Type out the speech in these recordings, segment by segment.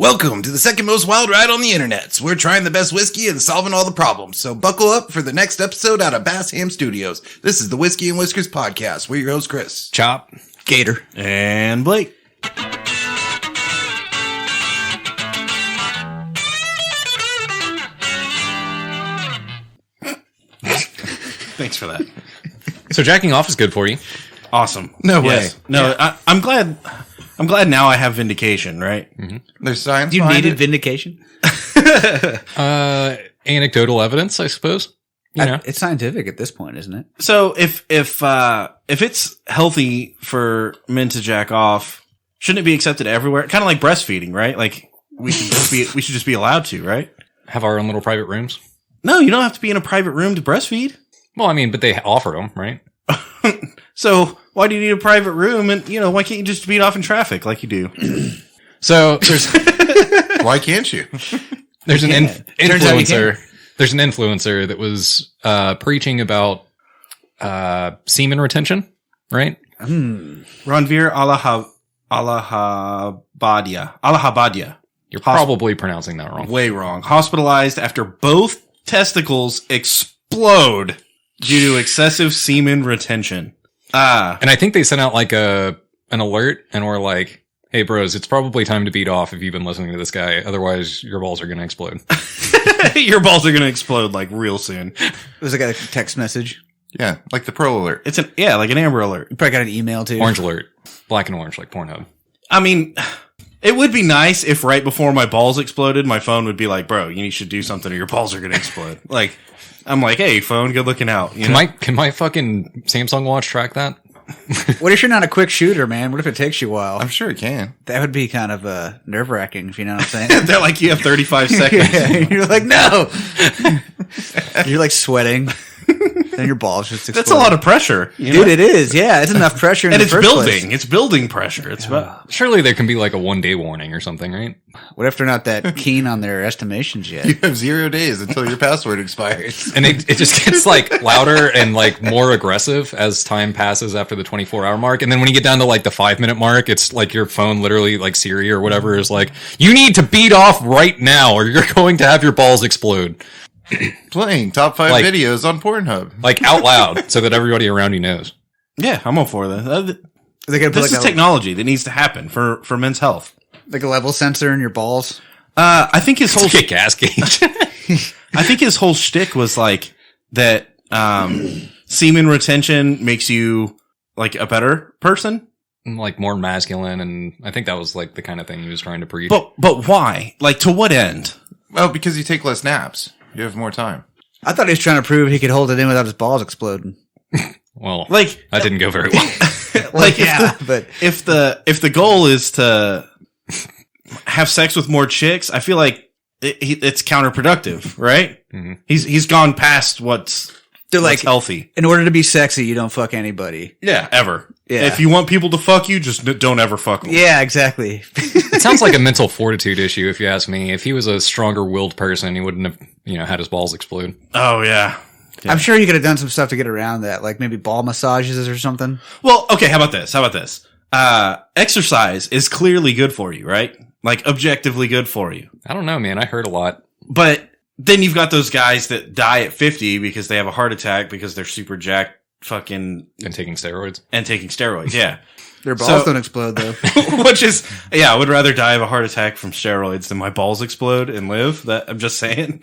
Welcome to the second most wild ride on the internets. We're trying the best whiskey and solving all the problems. So buckle up for the next episode out of Bass Ham Studios. This is the Whiskey and Whiskers podcast. We're your host, Chris. Chop. Gator. And Blake. Thanks for that. So jacking off is good for you. Awesome. No way. No, yeah. I'm glad now I have vindication, right? Mm-hmm. There's science You behind needed it. vindication? Anecdotal evidence, I suppose. You know, It's scientific at this point, isn't it? So if it's healthy for men to jack off, shouldn't it be accepted everywhere? Kind of like breastfeeding, right? Like we should just be allowed to, right? have our own little private rooms. No, you don't have to be in a private room to breastfeed. Well, I mean, but they offer them, right? So why do you need a private room? And why can't you just beat off in traffic like you do? So there's Why can't you? there's an Turns out you influencer. There's an influencer that was preaching about semen retention, right? Ranveer Allahabadia. You're probably pronouncing that wrong. Way wrong. Hospitalized after both testicles explode due to excessive semen retention. And I think they sent out like an alert and were like, "Hey, bros, it's probably time to beat off if you've been listening to this guy. Otherwise, your balls are going to explode." Your balls are going to explode like real soon. It was like a text message. Yeah, like the Pro Alert. It's like an Amber Alert. You probably got an email too. Orange alert, black and orange, like Pornhub. I mean, it would be nice if right before my balls exploded, my phone would be like, "Bro, you should do something or your balls are going to explode." Like, I'm like, "Hey, phone, good looking out." Can my fucking Samsung watch track that? What if you're not a quick shooter, man? What if it takes you a while? I'm sure it can. That would be kind of nerve-wracking, if you know what I'm saying. They're like, you have 35 seconds. Yeah, you're like, no! You're like sweating. Then your balls just explode. That's a lot of pressure. Dude, it is. Yeah, it's enough pressure in And the it's first building. place. It's building pressure. It's Surely there can be like a 1-day warning or something, right? What if they're not that keen on their estimations yet? You have 0 days until your password expires. And it just gets like louder and like more aggressive as time passes after the 24-hour mark. And then when you get down to like the 5-minute mark, it's like your phone literally like Siri or whatever is like, "You need to beat off right now or you're going to have your balls explode." Playing top 5 Like- videos on Pornhub. Like out loud so that everybody around you knows. Yeah, I'm all for that. They could put This like is technology that needs to happen for men's health. like a level sensor in your balls. I think his whole It's like a gas gauge. I think his whole shtick was like that. Semen retention makes you like a better person. Like more masculine, and I think that was like the kind of thing he was trying to preach. But why? Like, to what end? Well, because you take less naps. You have more time. I thought he was trying to prove he could hold it in without his balls exploding. Well, Like, that didn't go very well. like Yeah, but if the goal is to have sex with more chicks, I feel like it's counterproductive, right? Mhm. He's gone past what's like healthy. in order to be sexy, you don't fuck anybody. Yeah, ever. Yeah. If you want people to fuck you, just don't ever fuck them. Yeah, exactly. It sounds like a mental fortitude issue, if you ask me. If he was a stronger-willed person, he wouldn't have, had his balls explode. Oh yeah. I'm sure you could have done some stuff to get around that, like maybe ball massages or something. Well, okay. How about this? Exercise is clearly good for you, right? Like objectively good for you. I don't know, man. I heard a lot. But then you've got those guys that die at 50 because they have a heart attack because they're super jacked, fucking, And taking steroids. and taking steroids. Yeah. Their balls So- don't explode though. Which is, I would rather die of a heart attack from steroids than my balls explode and live. That I'm just saying.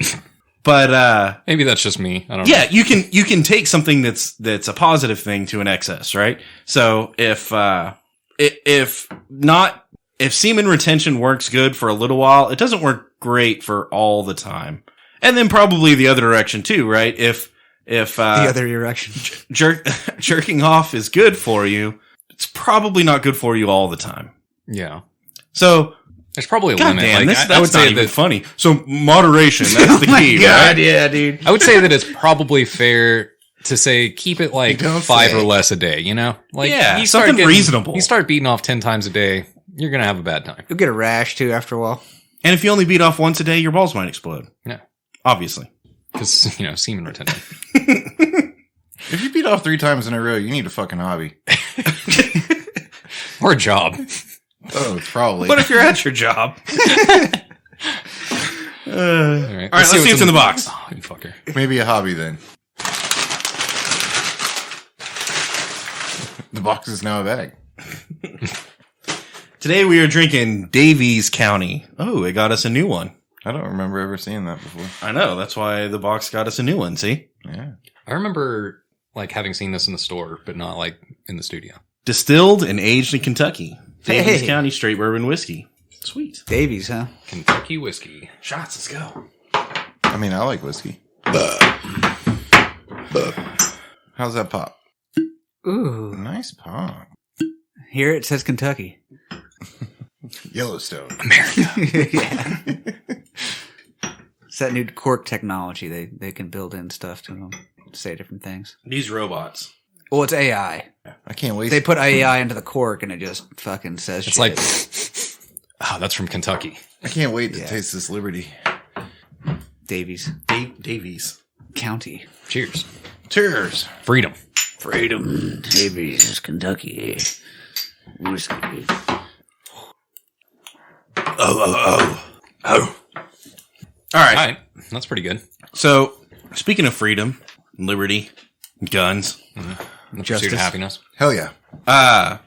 But Maybe that's just me. I don't know. yeah, you can take something that's a positive thing to an excess, right? So if semen retention works good for a little while, it doesn't work great for all the time. And then probably the other direction too, right? If The other erection. jerking off is good for you, it's probably not good for you all the time. Yeah. So, There's probably a God limit. damn, Like, that's I would not say even that funny. So moderation, that's the key, right? Yeah, dude. I would say that it's probably fair to say keep it like You don't 5 say. or less a day, Like Yeah, you start something getting- reasonable. You start beating off 10 times a day, you're going to have a bad time. You'll get a rash too after a while. And if you only beat off once a day, your balls might explode. Yeah. Obviously. Because, semen retention. If you beat off 3 times in a row, you need a fucking hobby. Or a job. Oh, probably. But if you're at your job. All right, Let's see what's in the box. Oh, you fucker. Maybe a hobby then. The box is now a bag. Today we are drinking Davies County. Oh, it got us a new one. I don't remember ever seeing that before. I know. That's why the box got us a new one. See? Yeah. I remember like having seen this in the store, but not like in the studio. Distilled and aged in Kentucky. Davies Hey. County straight bourbon whiskey. Sweet. Davies, huh? Kentucky whiskey. Shots. Let's go. I mean, I like whiskey. How's that pop? Ooh. Nice pop. Here it says Kentucky. Yellowstone. Yeah. It's that new cork technology. They can build in stuff to them to say different things. These robots. Well, it's AI. I can't wait. They put AI into the cork and it just fucking says It's shit. like, oh, that's from Kentucky. I can't wait to taste this Liberty. Davies Davies. County. Cheers. Cheers. Freedom. Freedom. Davies, Kentucky. Whiskey. Oh. All All right. right. That's pretty good. So, speaking of freedom, liberty, guns, The Justice. pursuit of happiness. Hell yeah.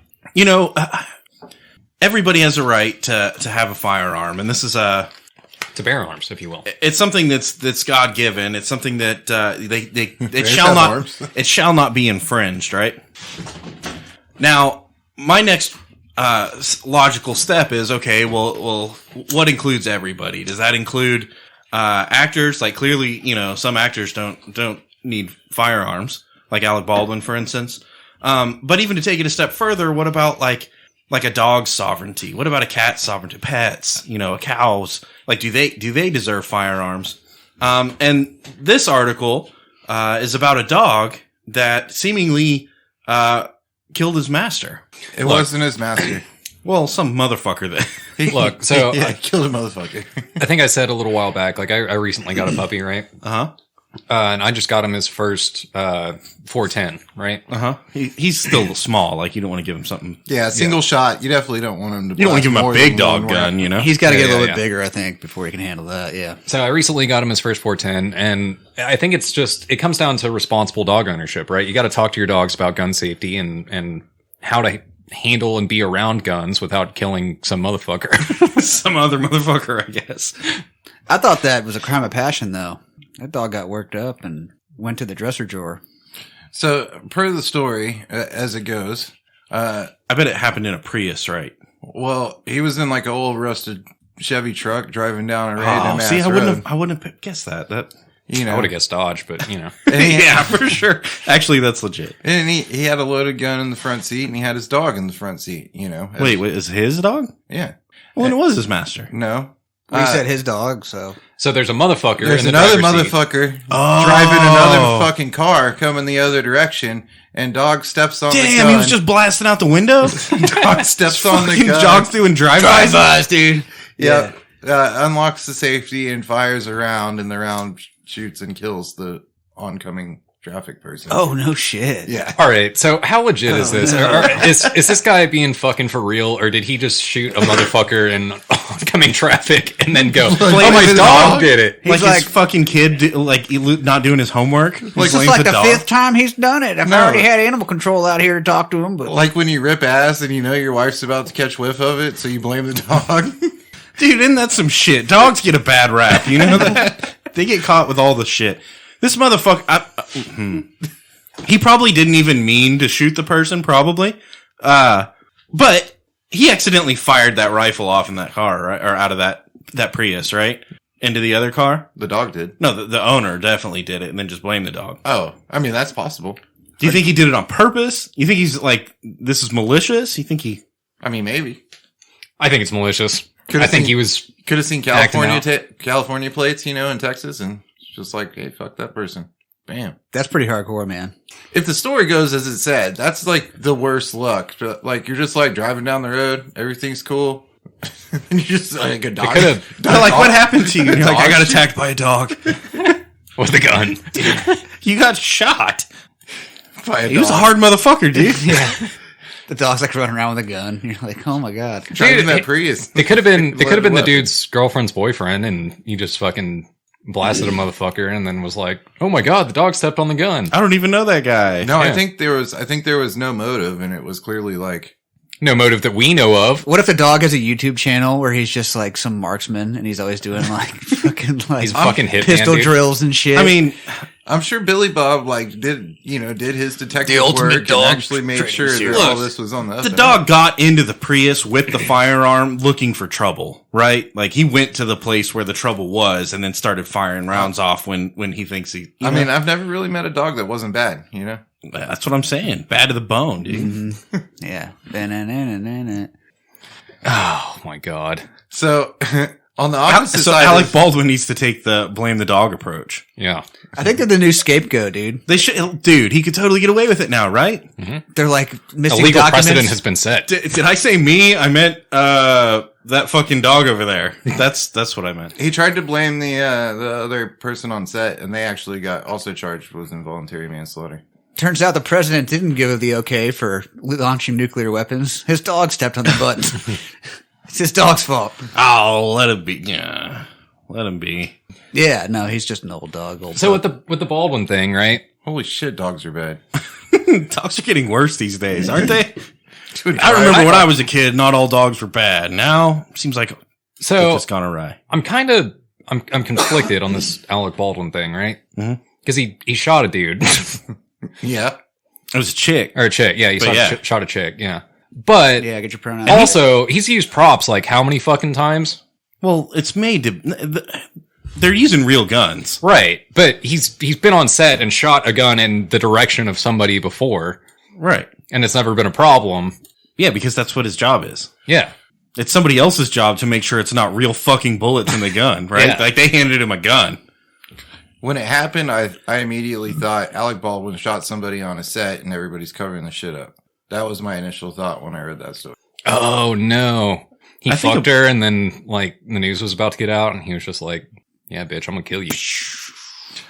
everybody has a right to have a firearm, and this is To bear arms, if you will. it's something that's God given. It's something that it Bears shall have not arms. it shall not be infringed. Right now, my next logical step is okay. Well, what includes everybody? Does that include actors? Like clearly, some actors don't need firearms, like Alec Baldwin, for instance. But even to take it a step further, what about like a dog's sovereignty? What about a cat's sovereignty? Pets, a cow's. Like, do they deserve firearms? And this article is about a dog that seemingly killed his master. It wasn't his master. Well, some motherfucker that. Look, so Yeah, killed a motherfucker. I think I said a little while back, like I recently got a puppy, right? Uh-huh. And I just got him his first 410, right? Uh-huh. He's still small. Like, you don't want to give him something. Yeah, single shot. You definitely don't want him to. You don't want to give him a blast big more than dog one gun, round. He's got to Yeah, get a little yeah, bit yeah. bigger, I think, before he can handle that. Yeah. So I recently got him his first 410, and I think it comes down to responsible dog ownership, right? You got to talk to your dogs about gun safety and how to handle and be around guns without killing some motherfucker. Some other motherfucker, I guess. I thought that was a crime of passion, though. That dog got worked up and went to the dresser drawer. So, per the story, as it goes, I bet it happened in a Prius, right? well, he was in like an old rusted Chevy truck driving down a random See, ass I wouldn't have guessed that. That. You I know, would have guessed Dodge, but and he, Yeah, for sure. Actually, that's legit. and he had a loaded gun in the front seat, and he had his dog in the front seat. You know, Wait, is his dog? yeah, Well, then it was his master. no. Well, he said his dog, so. so there's a motherfucker. There's in the another driver's seat. motherfucker Oh. driving another fucking car coming the other direction, and dog steps on the Damn, gun. he was just blasting out the window. dog steps on the Fucking gun. jogs doing drive-bys. Drive-bys, dude. Yep. Unlocks the safety and fires a round, and the round shoots and kills the oncoming traffic person. Oh, no shit. yeah. All right, so how legit is this? Is this guy being fucking for real, or did he just shoot a motherfucker in oncoming traffic and then go, "Oh, my his dog dog? did it"? Like, He's his fucking kid, not doing his homework. Like, This Blames is like the dog. fifth time he's done it. I've No. already had animal control out here to talk to him, but Like when you rip ass and you know your wife's about to catch whiff of it, so you blame the dog. Dude, isn't that some shit? Dogs get a bad rap, you know that? They get caught with all the shit. This motherfucker, he probably didn't even mean to shoot the person, probably. But he accidentally fired that rifle off in that car, right? Or out of that Prius, right? Into the other car? The dog did. No, the owner definitely did it and then just blamed the dog. Oh, I mean, that's possible. Do you think he did it on purpose? You think he's like, this is malicious? You think he... I mean, maybe. I think it's malicious. Could've I think seen- he was. Could have seen Acting California plates, in Texas, and it's just like, hey, fuck that person. Bam. that's pretty hardcore, man. If the story goes as it said, that's like the worst luck. Like you're just like driving down the road, everything's cool, and you're just like a dog. could've- They're like, what happened to you? You're like, I got attacked by a dog. With the gun. You got shot. By a He was a dog. hard motherfucker, dude. Yeah. The dog's like running around with a gun. You're like, oh my god. Driving that Prius. It could have been the weapon. dude's girlfriend's boyfriend, and he just fucking blasted a motherfucker, and then was like, "Oh my god, the dog stepped on the gun." I don't even know that guy. No, Yeah. I think there was no motive, and it was clearly like No motive that we know of. What if the dog has a YouTube channel where he's just like some marksman and he's always doing like fucking like He's a fucking hitman, pistol dude. drills and shit? I mean, I'm sure Billy Bob like did his detective The ultimate work dog and actually made training sure that series. all this was on the up the and dog up. got into the Prius with the firearm looking for trouble, right? Like he went to the place where the trouble was and then started firing rounds off when he thinks he. I mean, I've never really met a dog that wasn't bad, you know? That's what I'm saying. Bad to the bone, dude. yeah. Na-na-na-na-na-na. Oh my god. So on the opposite So side, Alec Baldwin needs to take the blame the dog approach. Yeah. I think they're the new scapegoat, dude. They should, dude. He could totally get away with it now, right? They're like A missing legal documents. precedent has been set. Did I say me? I meant that fucking dog over there. That's what I meant. he tried to blame the other person on set, and they actually got also charged with involuntary manslaughter. Turns out the president didn't give the okay for launching nuclear weapons. His dog stepped on the button. It's his dog's fault. Oh, let him be. Yeah, let him be. Yeah, no, he's just an old dog. So with the Baldwin thing, right? Holy shit, dogs are bad. Dogs are getting worse these days, aren't they? Dude, I remember when I was a kid, not all dogs were bad. Now seems like it's So just gone awry. I'm conflicted on this Alec Baldwin thing, right? Because he shot a dude Yeah. It was a chick. or a chick. Yeah, he But yeah. shot a chick. Yeah, but Yeah, get your pronouns. also he's used props like how many fucking times? Well, it's made to. They're using real guns. Right, but he's been on set and shot a gun in the direction of somebody before, Right. and it's never been a problem. Yeah, because that's what his job is. Yeah, It's somebody else's job to make sure it's not real fucking bullets in the gun, right? Yeah. Like they handed him a gun. When it happened, I immediately thought Alec Baldwin shot somebody on a set and everybody's covering the shit up. That was my initial thought when I read that story. Oh no. He I think fucked her and then like the news was about to get out and he was just like, yeah, bitch, I'm gonna kill you.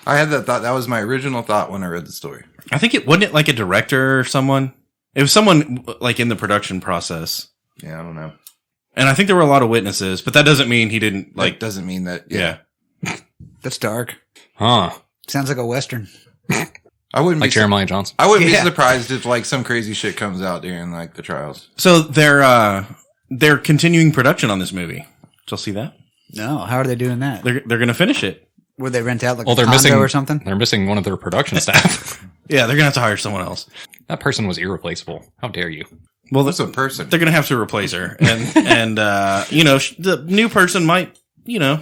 I had that thought. That was my original thought when I read the story. I think it wasn't it like a director or someone. It was someone like in the production process. Yeah, I don't know. And I think there were a lot of witnesses, but that doesn't mean he didn't Like, like. doesn't mean that. Yeah. That's dark. Huh. Sounds like a western. I wouldn't Like be. Jeremiah Johnson. I wouldn't Yeah. be surprised if like some crazy shit comes out during like the trials. So they're continuing production on this movie. Did y'all see that? No, how are they doing that? They're gonna finish it. Would they rent out like Well, a they're condo missing or something? They're missing one of their production staff. Yeah, they're gonna have to hire someone else. That person was irreplaceable. How dare you? Well, What's a person? they're gonna have to replace her, and the new person might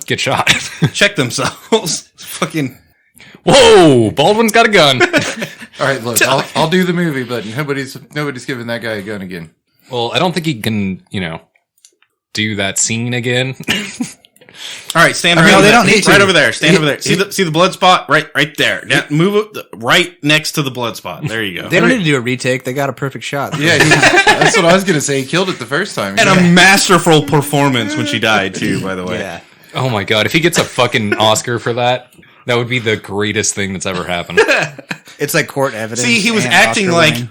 Get shot. check themselves. Fucking Whoa! Baldwin's got a gun. All right, look, I'll do the movie, but nobody's giving that guy a gun again. Well, I don't think he can, do that scene again. all right, stand I mean, right, they over don't there. need to. Right over there. Stand over there. See the blood spot right there. Now, move it right next to the blood spot. There you go. They don't need to do a retake. They got a perfect shot. Yeah, that's what I was gonna say. He killed it the first time. And a masterful performance when she died too. By the way, Yeah. Oh my god! If he gets a fucking Oscar for that, that would be the greatest thing that's ever happened. It's like court evidence. see, he was and acting Oscar like winning.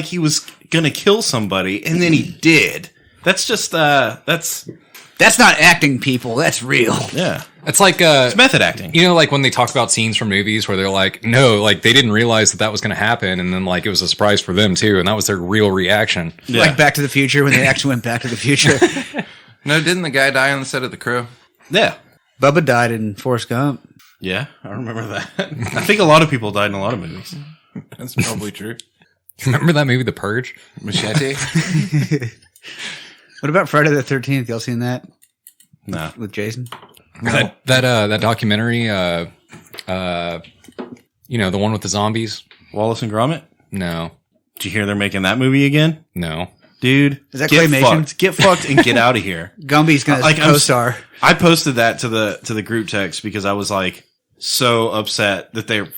he was gonna kill somebody, and then he did. That's just that's That's not acting, people. That's real. yeah. It's like It's method acting. like when they talk about scenes from movies where they're like, no, like they didn't realize that was going to happen, and then like it was a surprise for them too, and that was their real reaction. Yeah. Like Back to the Future when they actually went Back to the Future. No, didn't the guy die on the set of The Crow? Yeah. Bubba died in Forrest Gump. Yeah, I remember that. I think a lot of people died in a lot of movies. That's probably true. Remember that movie, The Purge? Machete. What about Friday the 13th? Y'all seen that No. with Jason? That documentary, the one with the zombies. Wallace and Gromit? No, Did you hear they're making that movie again? no. Dude, Is that get claymation? fucked. Get fucked and get out of here. Gumby's gonna Like, I'm co-star. I posted that to the group text because I was like so upset that they're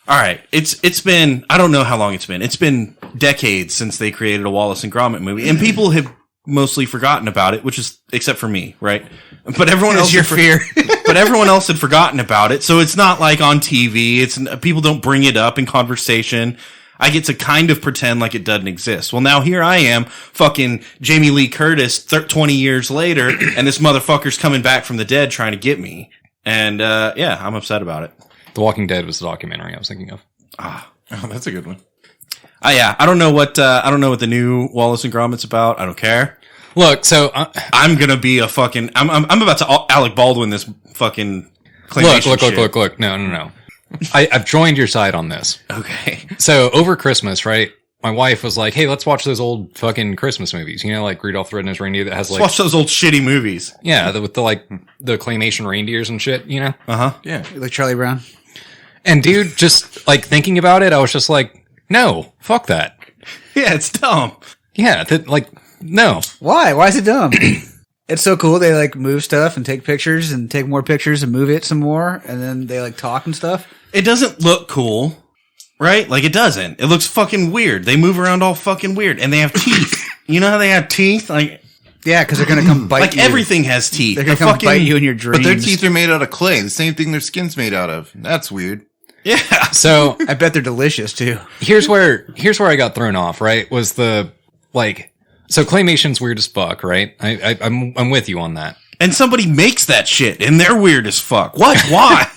all right. It's been I don't know how long it's been. It's been decades since they created a Wallace and Gromit movie, and people have mostly forgotten about it, which is except for me, right? But everyone else your had fear. but everyone else had forgotten about it, so it's not like on TV. It's people don't bring it up in conversation. I get to kind of pretend like it doesn't exist. Well, now here I am, fucking Jamie Lee Curtis 20 years later, and this motherfucker's coming back from the dead trying to get me. And, yeah, I'm upset about it. The Walking Dead was the documentary I was thinking of. Oh, that's a good one. Yeah, I don't know what the new Wallace and Gromit's about. I don't care. Look, so I'm gonna be a fucking. I'm about to Alec Baldwin this fucking. Look. No. I've joined your side on this. Okay. So over Christmas, right? My wife was like, "Hey, let's watch those old fucking Christmas movies. You know, like Rudolph the Red-Nosed Reindeer that has like Let's watch those old shitty movies. Yeah, with the the claymation reindeers and shit. You know? Yeah. Like Charlie Brown. And dude, just like thinking about it, I was just like, no, fuck that. Yeah, it's dumb. Yeah, no. Why? Why is it dumb? It's so cool. They like move stuff and take pictures and take more pictures and move it some more, and then they like talk and stuff. It doesn't look cool, right? Like it doesn't. It looks fucking weird. They move around all fucking weird, and they have teeth. You know how they have teeth? Like Yeah, because they're gonna come bite like you. everything has teeth. They're gonna come bite you in your dreams. But their teeth are made out of clay. The same thing their skin's made out of. That's weird. Yeah. So I bet they're delicious too. here's where I got thrown off, right? Was so claymation's weird as fuck, right? I'm with you on that. And somebody makes that shit, and they're weird as fuck. What? Why?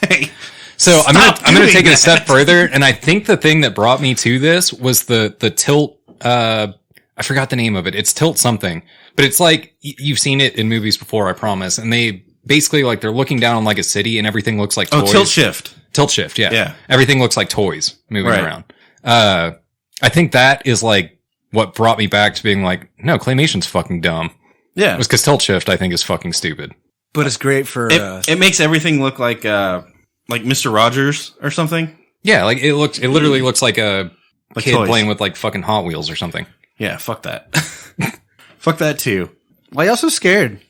So I'm gonna doing take it a that. step further, and I think the thing that brought me to this was the tilt. I forgot the name of it. It's tilt something, but it's like you've seen it in movies before, I promise. And they basically like they're looking down on like a city, and everything looks like toys. Tilt shift. Tilt shift, yeah. Yeah. Everything looks like toys moving Right. around. I think that is like what brought me back to being like, no, claymation's fucking dumb. Yeah. It was because tilt shift I think is fucking stupid. But it's great for. It makes everything look like Mr. Rogers or something. Yeah, like it literally looks like a Like kid toys. playing with like fucking Hot Wheels or something. Yeah, fuck that. Fuck that too. Why are you so scared?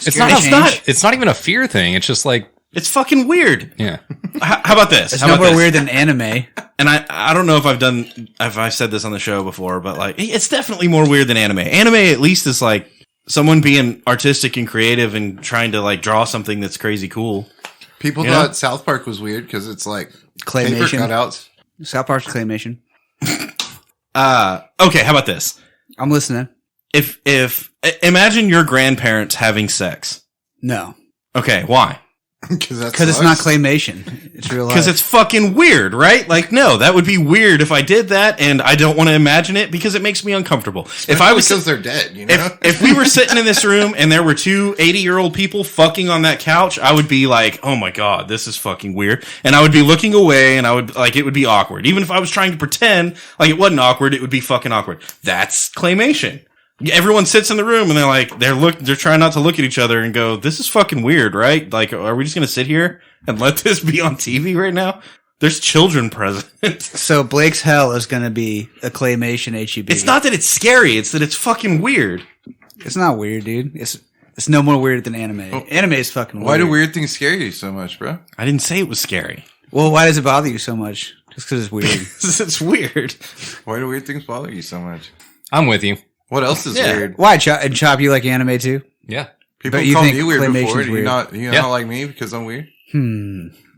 It's not, change? it's not even a fear thing. It's just like, It's fucking weird. yeah. How about this? It's How about nowhere this? weird than anime. And I don't know if I've said this on the show before, but like it's definitely more weird than anime. Anime at least is like someone being artistic and creative and trying to like draw something that's crazy cool. People You thought know? South Park was weird because it's like Claymation. paper cutouts. South Park's claymation. Okay, how about this? I'm listening. If imagine your grandparents having sex. No, Okay, why? Because because it's not claymation. It's real life. Because it's fucking weird, right? Like, no, that would be weird if I did that, and I don't want to imagine it because it makes me uncomfortable. If I was because they're dead, you know. if we were sitting in this room and there were two 80-year-old people fucking on that couch, I would be like, oh my God, this is fucking weird. And I would be looking away and I would like, it would be awkward. Even if I was trying to pretend like it wasn't awkward, it would be fucking awkward. That's claymation. Everyone sits in the room and they're trying not to look at each other and go, this is fucking weird, right? Like, are we just going to sit here and let this be on TV right now? There's children present. So Blake's Hell is going to be a claymation HEB. It's not that it's scary. It's that it's fucking weird. It's not weird, dude. It's no more weird than anime. Anime is fucking weird. Why do weird things scare you so much, bro? I didn't say it was scary. Well, why does it bother you so much? Just because it's weird. It's weird. Why do weird things bother you so much? I'm with you. What else is Yeah. weird? Why? And Chop, you like anime too? Yeah. People But you call think me weird claymation's before. Do you weird? not Yeah. like me because I'm weird?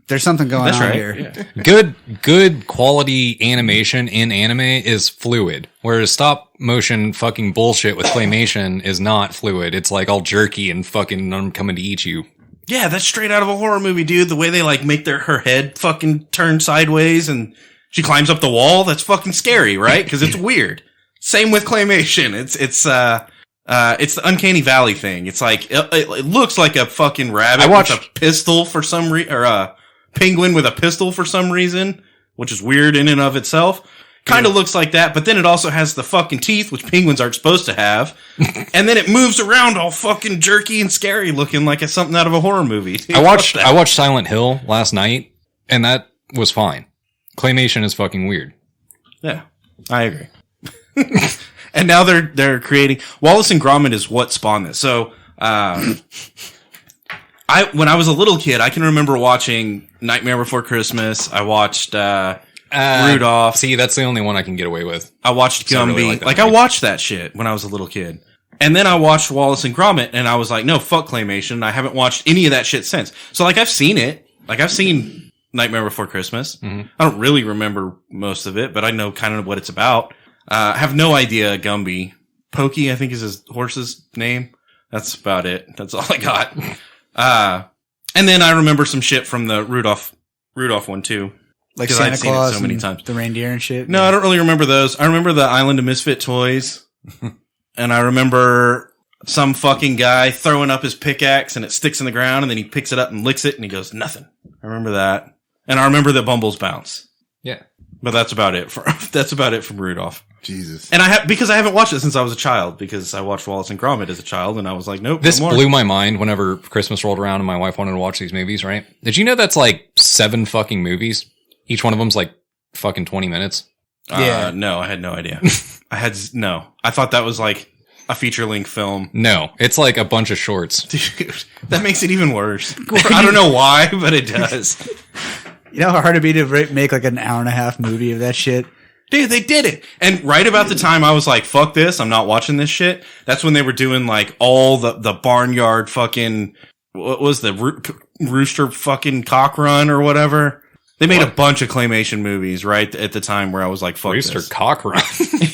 There's something going That's on right. here. Yeah. Good quality animation in anime is fluid, whereas stop motion fucking bullshit with claymation is not fluid. It's like all jerky and fucking I'm coming to eat you. Yeah, that's straight out of a horror movie, dude. The way they like make her head fucking turn sideways and she climbs up the wall. That's fucking scary, right? Because it's weird. Same with claymation. It's the Uncanny Valley thing. It's like it looks like a fucking rabbit with a pistol for some reason, or a penguin with a pistol for some reason, which is weird in and of itself. Kind of looks like that, but then it also has the fucking teeth, which penguins aren't supposed to have, and then it moves around all fucking jerky and scary, looking like it's something out of a horror movie. Dude, I watched Silent Hill last night, and that was fine. Claymation is fucking weird. Yeah, I agree. And now they're creating Wallace and Gromit is what spawned this. So when I was a little kid, I can remember watching Nightmare Before Christmas. I watched Rudolph. See, that's the only one I can get away with. I watched I Gumby. really like that like I movie. watched that shit when I was a little kid. And then I watched Wallace and Gromit, and I was like, no, fuck claymation. I haven't watched any of that shit since. So like I've seen it. Like I've seen Nightmare Before Christmas. Mhm. I don't really remember most of it, but I know kind of what it's about. I have no idea Gumby. Pokey, I think is his horse's name. That's about it. That's all I got. And then I remember some shit from the Rudolph one too. Like 'Cause Santa I'd seen it Claus so many and times. the reindeer and shit. No, I don't really remember those. I remember the Island of Misfit Toys. And I remember some fucking guy throwing up his pickaxe and it sticks in the ground and then he picks it up and licks it and he goes, nothing. I remember that. And I remember that Bumbles bounce. Yeah. But that's about it. That's about it from Rudolph. Jesus. And because I haven't watched it since I was a child, because I watched Wallace and Gromit as a child and I was like, nope. This no more. blew my mind whenever Christmas rolled around and my wife wanted to watch these movies, right? Did you know that's like 7 fucking movies? Each one of them's like fucking 20 minutes. Yeah. No, I had no idea. I thought that was like a feature-length film. No, it's like a bunch of shorts. Dude, that makes it even worse. I don't know why, but it does. You know how hard it'd be to make like an hour and a half movie of that shit? Dude, they did it. And right about the time I was like, fuck this, I'm not watching this shit. That's when they were doing like all the barnyard fucking, what was the rooster fucking cock run or whatever? They made a bunch of claymation movies right at the time where I was like, fuck Rooster this. cock run.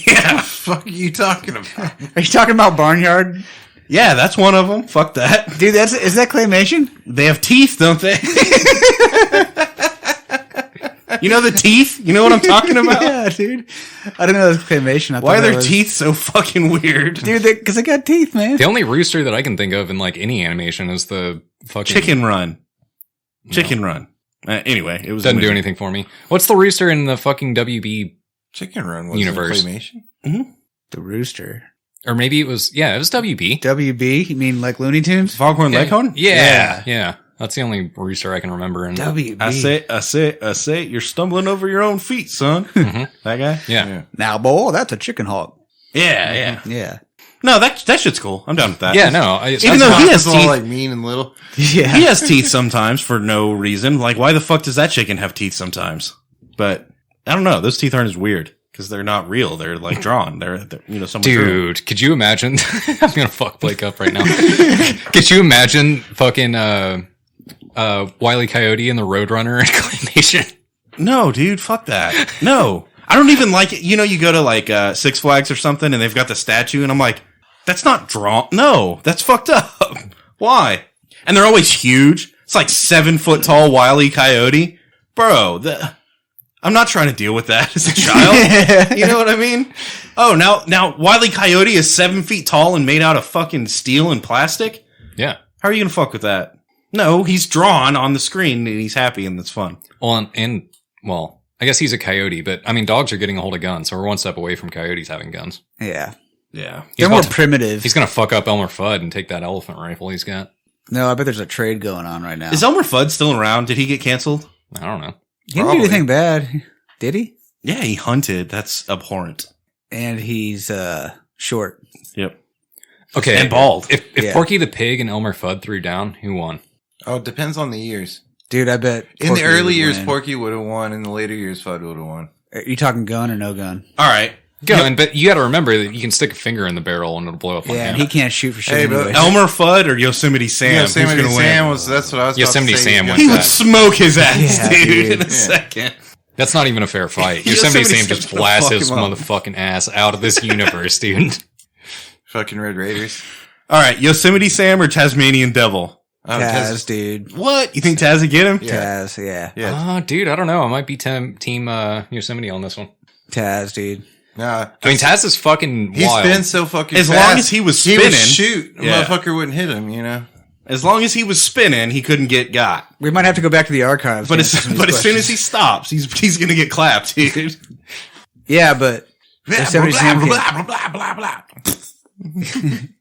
Yeah. What the fuck are you talking about? Are you talking about Barnyard? Yeah, that's one of them. Fuck that. Dude, is that claymation? They have teeth, don't they? You know the teeth? You know what I'm talking about? Yeah, dude. I don't know that's claymation. Why are their teeth so fucking weird? Dude, because they got teeth, man. The only rooster that I can think of in like any animation is the fucking Chicken Run. Chicken Run. Anyway, it was doesn't do amazing. anything for me. What's the rooster in the fucking WB? Chicken Run was Universe. claymation. The rooster. Or maybe it was WB. WB? You mean like Looney Tunes? Foghorn Leghorn? Yeah. That's the only rooster I can remember. And WB. I say, you're stumbling over your own feet, son. That guy? yeah. Now, boy, that's a chicken hawk. Yeah. Yeah. No, that shit's cool. I'm done with that. Yeah, no. Even though he has It's all teeth, like mean and little. Yeah. he has teeth sometimes for no reason. Like, why the fuck does that chicken have teeth sometimes? But I don't know. Those teeth aren't as weird because they're not real. They're like drawn. They're someone drew them. Dude, could you imagine? I'm gonna fuck Blake up right now. Could you imagine fucking Wile E. Coyote and the Roadrunner and claymation? No, dude, fuck that. No. I don't even like it. You know, you go to like Six Flags or something and they've got the statue and I'm like, that's not drawn. No, that's fucked up. Why? And they're always huge. It's like 7 foot tall Wile E. Coyote. Bro, I'm not trying to deal with that as a child. You know what I mean? Oh, now Wile E. Coyote is 7 feet tall and made out of fucking steel and plastic? Yeah. How are you gonna fuck with that? No, he's drawn on the screen and he's happy and that's fun. Well, well, I guess he's a coyote, but I mean, dogs are getting a hold of guns, so we're one step away from coyotes having guns. Yeah. Yeah. They're more primitive. He's gonna fuck up Elmer Fudd and take that elephant rifle he's got. No, I bet there's a trade going on right now. Is Elmer Fudd still around? Did he get canceled? I don't know. He didn't do anything bad. Did he? Yeah, he hunted. That's abhorrent. And he's short. Yep. Okay. And bald. If Yeah. Porky the Pig and Elmer Fudd threw down, who won? Oh, it depends on the years. Dude, I bet. In Porky the early would years, win. Porky would have won. In the later years, Fudd would have won. Are you talking gun or no gun? All right. Gun, but you got to remember that you can stick a finger in the barrel and it'll blow up. Yeah, on and you. he can't shoot for shit Hey, but anyway. Elmer Fudd or Yosemite Sam? Yeah, Who's Yosemite gonna Sam win? was. That's what I was. Yosemite about to say. Sam He's wins He gonna- would smoke his ass, Yeah, dude, dude. in a second. That's not even a fair fight. Yosemite Yosemite Sam Sam's just gonna blasts fuck his him up. motherfucking ass out of this universe, dude. Fucking Red Raiders. All right, Yosemite Sam or Tasmanian Devil? Oh, Taz, dude. What? You think Taz would get him? Yeah. Taz, yeah. Yeah. Dude, I don't know. I might be team Yosemite on this one. Taz, dude. Nah. I mean, Taz is fucking He wild. spins so fucking As fast. long as he was He would spinning. shoot. A Yeah. motherfucker wouldn't hit him, you know? As long as he was spinning, he couldn't get got. We might have to go back to the archives. But to as answer some of but these as soon as he questions. stops, he's gonna get clapped, dude. Yeah, but Yosemite Sam can- blah, blah, blah, blah.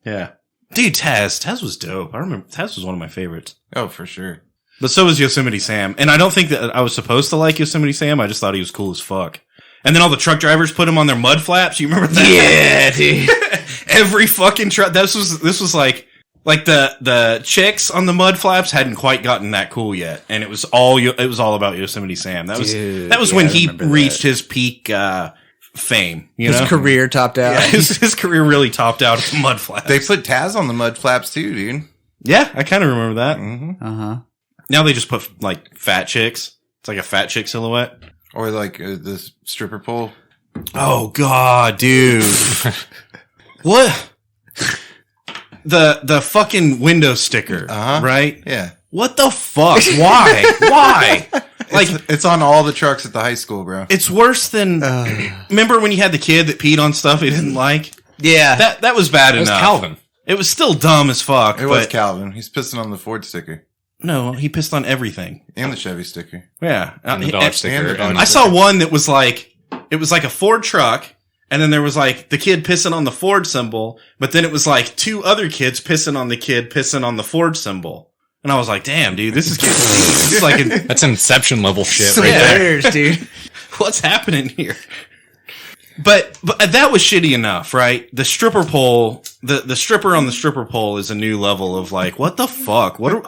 Yeah. Dude, Taz was dope. I remember Taz was one of my favorites. Oh, for sure. But so was Yosemite Sam. And I don't think that I was supposed to like Yosemite Sam. I just thought he was cool as fuck. And then all the truck drivers put him on their mud flaps. You remember that? Yeah, dude. Every fucking truck. This was like the chicks on the mud flaps hadn't quite gotten that cool yet. And it was all about Yosemite Sam. That was Dude, when yeah, I he remember that. reached his peak, fame. You His know? career topped out. Yeah, his career really topped out at the mud flaps. They put Taz on the mud flaps too, dude. Yeah, I kind of remember that. Uh-huh. Now they just put like fat chicks. It's like a fat chick silhouette. Or like this stripper pole. Oh God, dude. What? The fucking window sticker, right? Yeah. What the fuck? Why? Why? Like, It's on all the trucks at the high school, bro. it's worse than. Remember when you had the kid that peed on stuff he didn't like? Yeah. That was bad It was enough. Calvin. It was still dumb as fuck. It was Calvin. He's pissing on the Ford sticker No, he pissed on everything. and the Chevy sticker. Yeah. And the Dodge sticker. and the Dodge and- I saw one that was like, it was like a Ford truck, and then there was like the kid pissing on the Ford symbol, but then it was like two other kids pissing on the kid pissing on the Ford symbol. And I was like, damn, dude, this is getting this is like That's Inception level shit Sweet right there. layers, dude. what's happening here? But that was shitty enough, right? The stripper pole, the stripper on the stripper pole is a new level of like, what the fuck? What are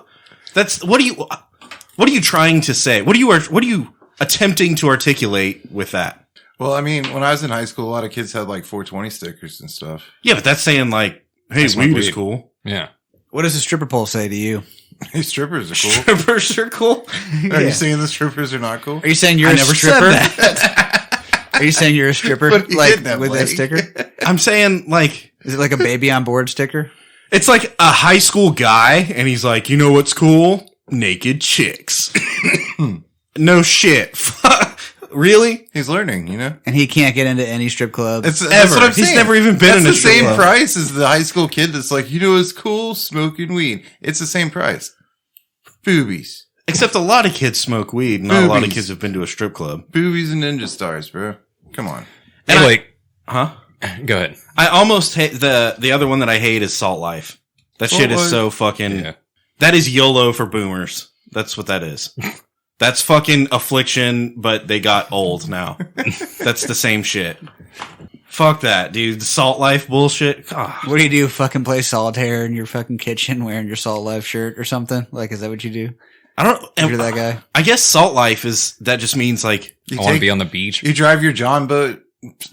you trying to say? What are you attempting to articulate with that? Well, I mean, when I was in high school, a lot of kids had like 420 stickers and stuff. Yeah, but that's saying like, hey, Smoke weed is weed. cool. Yeah. What does a stripper pole say to you? Hey, strippers are cool. Strippers are cool. Are you saying the strippers are not cool? Are you saying you're I a never stripper? said that. Are you saying you're a stripper? But he Like did that, with that Blake. sticker? I'm saying like, Is it like a baby on board sticker? it's like a high school guy, and he's like, you know what's cool? Naked chicks. No shit. Really? He's learning, you know? And he can't get into any strip club. That's Ever. what I'm He's saying. never even been That's in a the strip same club. price as the high school kid that's like, you know what's cool? Smoking weed. It's the same price. Boobies. Except a lot of kids smoke weed. Not a lot of Boobies. kids have been to a strip club. Boobies and ninja stars, bro. Come on. And Hey, Blake, Huh? go ahead. I almost hate the other one that I hate is Salt Life. That shit is Life. so fucking. Yeah. That is YOLO for boomers. That's what that is. That's fucking Affliction, but they got old now. That's the same shit. Fuck that, dude. The Salt Life bullshit. God. What do you do? Fucking play solitaire in your fucking kitchen wearing your Salt Life shirt or something? Like, is that what you do? I don't. If you're that guy? I guess Salt Life is that just means like You I want to take- be on the beach. You drive your John boat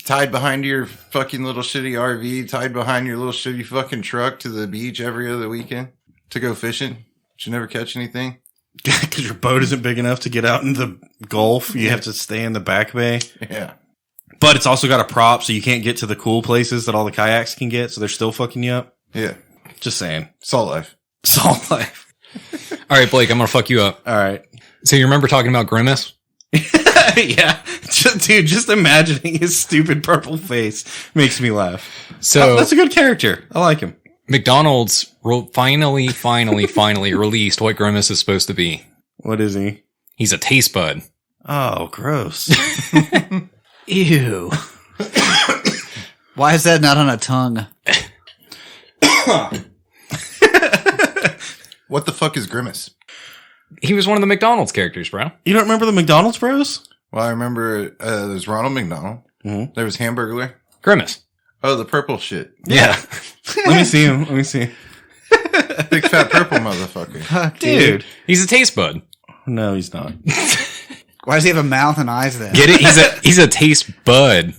tied behind your fucking little shitty RV, tied behind your little shitty fucking truck to the beach every other weekend to go fishing. But you never catch anything. because your boat isn't big enough to get out in the Gulf. You have to stay in the back bay. Yeah. But it's also got a prop, so you can't get to the cool places that all the kayaks can get. So they're still fucking you up. Yeah. Just saying. Salt life. Salt Life. All right, Blake, I'm going to fuck you up. All right. So you remember talking about Grimace? Yeah. Dude, just imagining his stupid purple face makes me laugh. So That's a good character. I like him. McDonald's finally released what Grimace is supposed to be. What is he? He's a taste bud. Oh, gross. Ew. Why is that not on a tongue? What the fuck is Grimace? He was one of the McDonald's characters, bro. You don't remember the McDonald's Bros? Well, I remember there's Ronald McDonald. Mhm. There was Hamburglar. Grimace. Oh, the purple shit. Yeah. Let me see him. Let me see. Big fat purple motherfucker. Fuck, Dude. He's a taste bud. No, he's not. Why does he have a mouth and eyes then? Get it? He's a taste bud.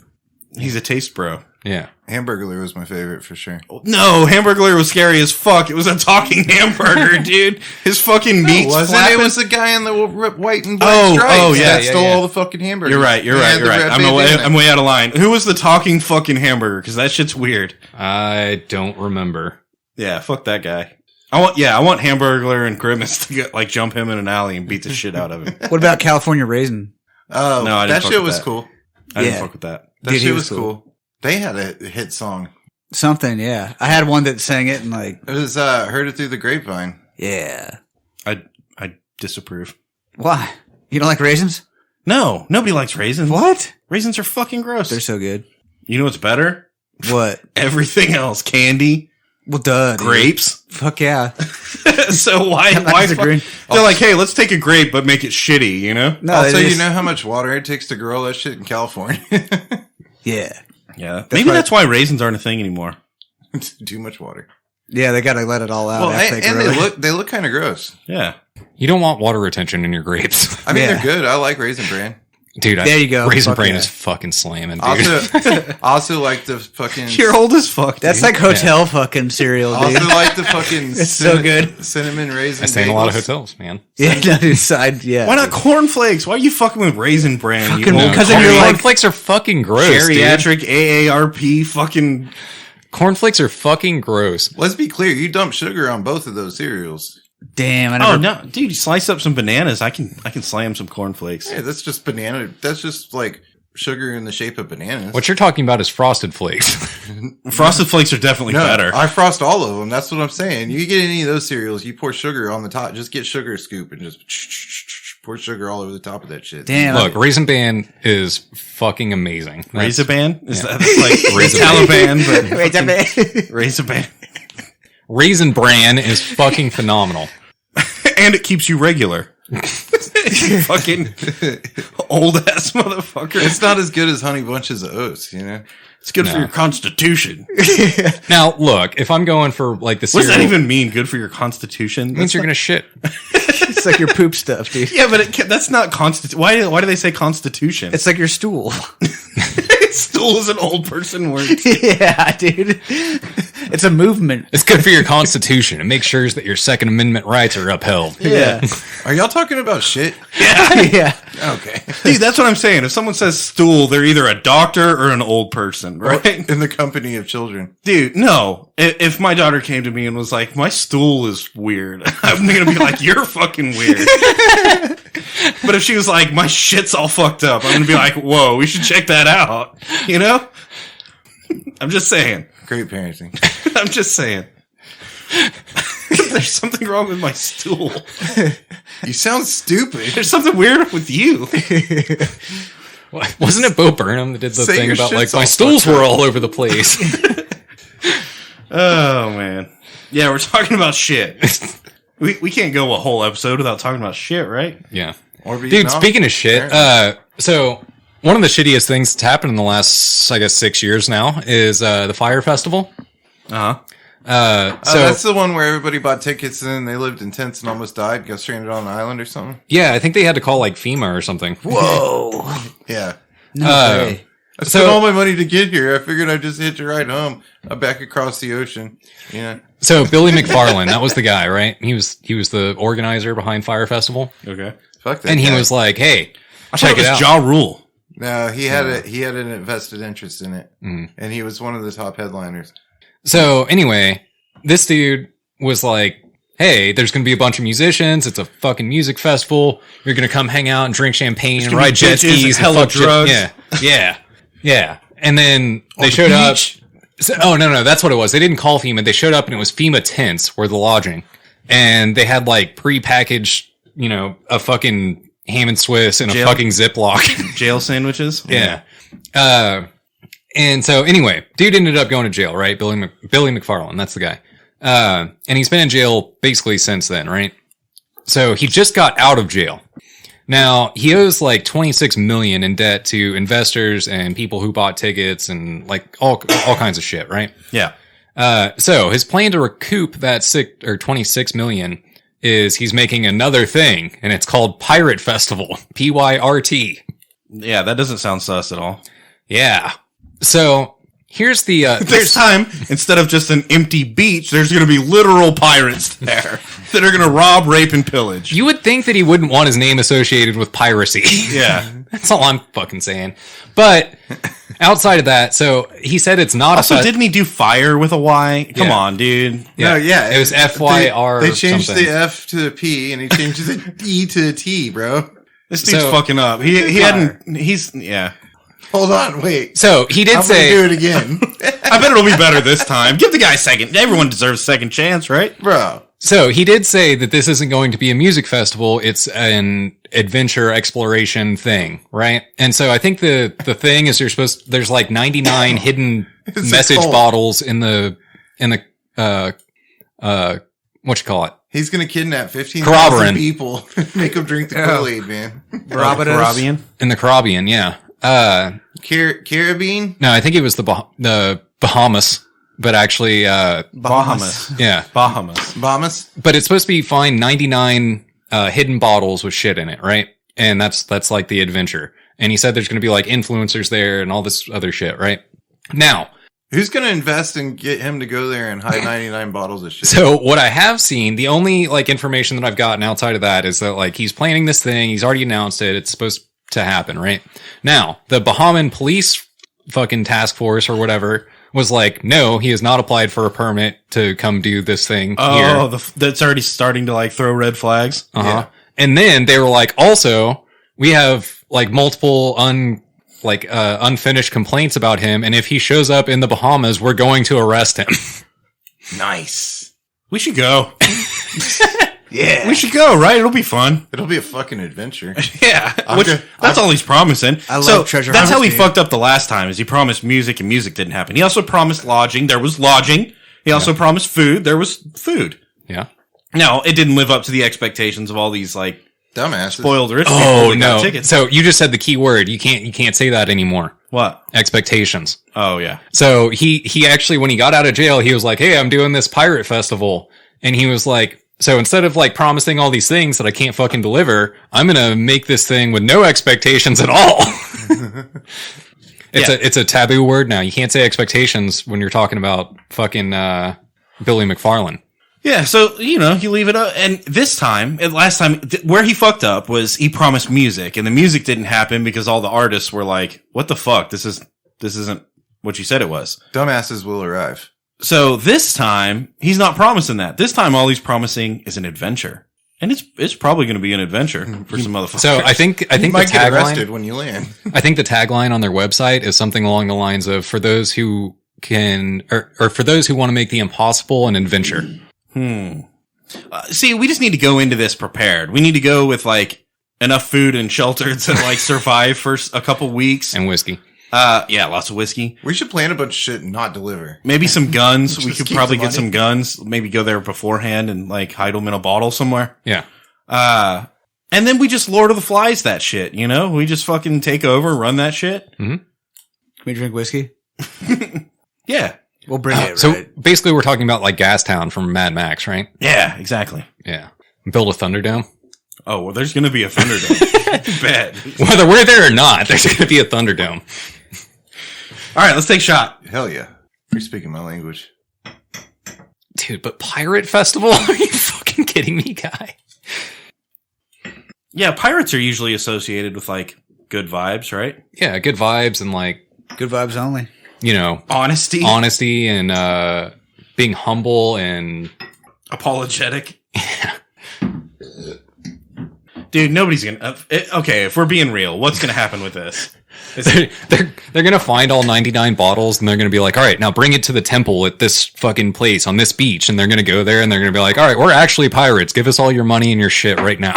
He's a taste bro. Yeah. Hamburglar was my favorite for sure. No, Hamburglar was scary as fuck. It was a talking hamburger, dude. His fucking meat Wasn't flapping. it? Was the guy in the white and black Oh, stripes oh, yeah, that stole all the fucking hamburgers. You're right. You're They right. had You're the right. red I'm baby in it. way out of line. Who was the talking fucking hamburger? Because that shit's weird. I don't remember. Yeah, fuck that guy. I want Hamburglar and Grimace to get, like jump him in an alley and beat the shit out of him. What about California Raisin? Oh, No, I didn't that fuck shit with was that. cool. I didn't Yeah. fuck with that. That Dude, he shit was was cool. They had a hit song. Something, yeah. I had one that sang it and like, It was Heard It Through the Grapevine. yeah. I disapprove. Why? You don't like raisins? No, nobody likes raisins. What? Raisins are fucking gross. They're so good. You know what's better? What? Everything else. Candy, Well, duh. dude. grapes. Fuck yeah. So why I'm not fuck- disagreeing. They're like, hey, let's take a grape but make it shitty, you know? No, Also, they you just- know how much water it takes to grow all that shit in California? Yeah. Yeah. Maybe why- that's why raisins aren't a thing anymore. Too much water. Yeah, they gotta let it all out. Well, after and grow it. they look kind of gross. Yeah. You don't want water retention in your grapes. I mean, Yeah. they're good. I like Raisin Bran. Dude, There you go. Raisin Fuck Bran yeah. is fucking slamming, dude. Also like the fucking. You're old as fuck. That's dude. like hotel fucking cereal, dude. Also like the fucking. It's so good. Cinnamon raisin. I stay in a lot of bagels. hotels, man. Yeah, no, dude, yeah. Why not cornflakes? Why are you fucking with Raisin Bran? You Fucking old because of your like Cornflakes are fucking gross, dude. geriatric AARP fucking. Cornflakes are fucking gross. Let's be clear. You dump sugar on both of those cereals. damn. I Oh never, no, dude! You slice up some bananas. I can slam some cornflakes. Yeah, that's just banana. That's just like sugar in the shape of bananas. What you're talking about is Frosted Flakes. Frosted Flakes are definitely No, better. I frost all of them. That's what I'm saying. You get any of those cereals, you pour sugar on the top. Just get sugar scoop and just pour sugar all over the top of that shit. damn. Look, Raisin Bran is fucking amazing. Raisin Bran is that like Raisin Taliban, but Wait, that- Raisin Bran, Raisin Bran is fucking phenomenal. and it keeps you regular. You fucking old ass motherfucker. It's not as good as Honey Bunches of Oats, you know? It's good for your constitution. Now, look, if I'm going for like the What cereal, does that even mean? Good for your constitution? it means you're gonna shit. it's like your poop stuff, dude. Yeah, but that's not constitution. Why do they say constitution? It's like your stool. Stool is an old person word. Yeah, dude. It's a movement. It's good for your constitution. It makes sure that your Second Amendment rights are upheld. Yeah. Are y'all talking about shit? Yeah. Okay. Dude, that's what I'm saying. If someone says stool, they're either a doctor or an old person, right? In the company of children. Dude, no. If my daughter came to me and was like, my stool is weird, I'm going to be like, you're fucking weird. But if she was like, my shit's all fucked up, I'm going to be like, whoa, we should check that out. You know? I'm just saying. Great parenting. I'm just saying. There's something wrong with my stool. You sound stupid. There's something weird with you. Wasn't it Bo Burnham that did the Say thing your about like shit's my all stools fucked were up. all over the place? Oh, man. Yeah, we're talking about shit. We can't go a whole episode without talking about shit, right? Yeah. Or being Dude, off. speaking of shit, so one of the shittiest things that's happened in the last, I guess, 6 years now is the Fire Festival. Uh-huh. So that's the one where everybody bought tickets and then they lived in tents and almost died, got stranded on an island or something. yeah, I think they had to call like FEMA or something. Whoa. Yeah. No way. I spent all my money to get here. I figured I'd just hitch a ride home. I'm back across the ocean. Yeah. So Billy McFarland, that was the guy, right? He was the organizer behind Fire Festival, Okay. Fuck that and he guy. was like, "Hey, I check thought it it was out." Ja Rule. No, he had an invested interest in it. And he was one of the top headliners. So anyway, this dude was like, "Hey, there's going to be a bunch of musicians. It's a fucking music festival. You're going to come hang out and drink champagne and gonna ride be jet bitches and skis and hella fuck shit." drugs. Yeah. And then they the showed up. beach. So, no, that's what it was. They didn't call FEMA. They showed up and it was FEMA tents were the lodging, and they had like prepackaged, a fucking ham and Swiss in a Jail. fucking Ziploc. Jail sandwiches. Yeah. And so anyway, dude ended up going to jail, right? Billy McFarland, that's the guy. And he's been in jail basically since then, right? So he just got out of jail. Now he owes like 26 million in debt to investors and people who bought tickets and like all kinds of shit, right? Yeah. So his plan to recoup that 26 million is he's making another thing, and it's called Pirate Festival, PYRT. Yeah, that doesn't sound sus at all. Yeah. So here's the This time, instead of just an empty beach, there's going to be literal pirates there that are going to rob, rape, and pillage. you would think that he wouldn't want his name associated with piracy. Yeah. That's all I'm fucking saying. But outside of that, so he said it's not Also, a didn't he do fire with a Y? Come Yeah. on, dude. No, yeah. It was FYR. They changed something. the F to the P and he changed the E to the T, bro. This dude's So- fucking up. He hadn't. He's yeah. Hold on, wait. So he did I'm say gonna do it again. I bet it'll be better this time. Give the guy a second. Everyone deserves a second chance, right? Bro. So he did say that this isn't going to be a music festival. It's an adventure exploration thing, right? And so I think the thing is there's like 99 hidden It's a message cult. bottles in the what you call it? He's gonna kidnap 15,000 Corroborant. people and make them drink the Kool-Aid, man. Caribbean. In the Caribbean, yeah. Caribbean? No, I think it was the Bahamas, but actually, Bahamas. yeah. Bahamas. Bahamas? But it's supposed to be find 99 hidden bottles with shit in it, right? And that's like the adventure. And he said there's going to be like influencers there and all this other shit, right? Now, Who's going to invest and get him to go there and hide 99 bottles of shit? so what I have seen, the only like information that I've gotten outside of that is that like he's planning this thing. He's already announced it. It's supposed to happen, right? Now, the Bahamian police fucking task force or whatever was like, no, he has not applied for a permit to come do this thing here. That's already starting to like throw red flags. Uh-huh. And then they were like, also, we have like multiple unfinished complaints about him, and if he shows up in the Bahamas, we're going to arrest him. Nice. We should go. Yeah. We should go, right? It'll be fun. It'll be a fucking adventure. Yeah. That's all he's promising. I love treasure That's how he hunting. fucked up the last time, is he promised music and music didn't happen. He also promised lodging. There was lodging. He also promised food. There was food. Yeah. No, it didn't live up to the expectations of all these like Dumbasses. spoiled rich people Oh that got no! tickets. So you just said the key word. You can't say that anymore. What? Expectations. Oh yeah. So he actually, when he got out of jail, he was like, "Hey, I'm doing this pirate festival," and he was like, "So instead of like promising all these things that I can't fucking deliver, I'm gonna make this thing with no expectations at all." It's a taboo word now. You can't say expectations when you're talking about fucking Billy McFarlane. Yeah, so, you leave it up. And this time, last time, where he fucked up was he promised music, and the music didn't happen because all the artists were like, what the fuck? This isn't what you said it was. Dumbasses will arrive. So this time, he's not promising that. This time, all he's promising is an adventure. And it's probably going to be an adventure for some motherfuckers. So I think You the might get arrested tagline. when you land. I think the tagline on their website is something along the lines of, "For those who can, or for those who want to make the impossible an adventure." See, we just need to go into this prepared. We need to go with like enough food and shelter to like survive for a couple weeks. And whiskey. Yeah, lots of whiskey. We should plan a bunch of shit and not deliver. Maybe some guns. We Just could keep probably the get money. some guns. Maybe go there beforehand and like hide them in a bottle somewhere. Yeah. And then we just Lord of the Flies that shit, We just fucking take over, run that shit. Can we drink whiskey? Yeah. We'll bring it, So right? basically we're talking about like Gastown from Mad Max, right? Yeah, exactly. Yeah. Build a Thunderdome. Oh, well, there's going to be a Thunderdome. Bet. Whether we're there or not, there's going to be a Thunderdome. All right, let's take a shot. Hell yeah. You're speaking my language. Dude, but Pirate Festival? Are you fucking kidding me, guy? Yeah, pirates are usually associated with like good vibes, right? Yeah, good vibes and like, Good vibes only. Honesty. and being humble and Apologetic. Dude, nobody's gonna. Okay, if we're being real, what's gonna happen with this? they're gonna find all 99 bottles and they're gonna be like, all right, now bring it to the temple at this fucking place on this beach, and they're gonna go there and they're gonna be like, all right, we're actually pirates. Give us all your money and your shit right now.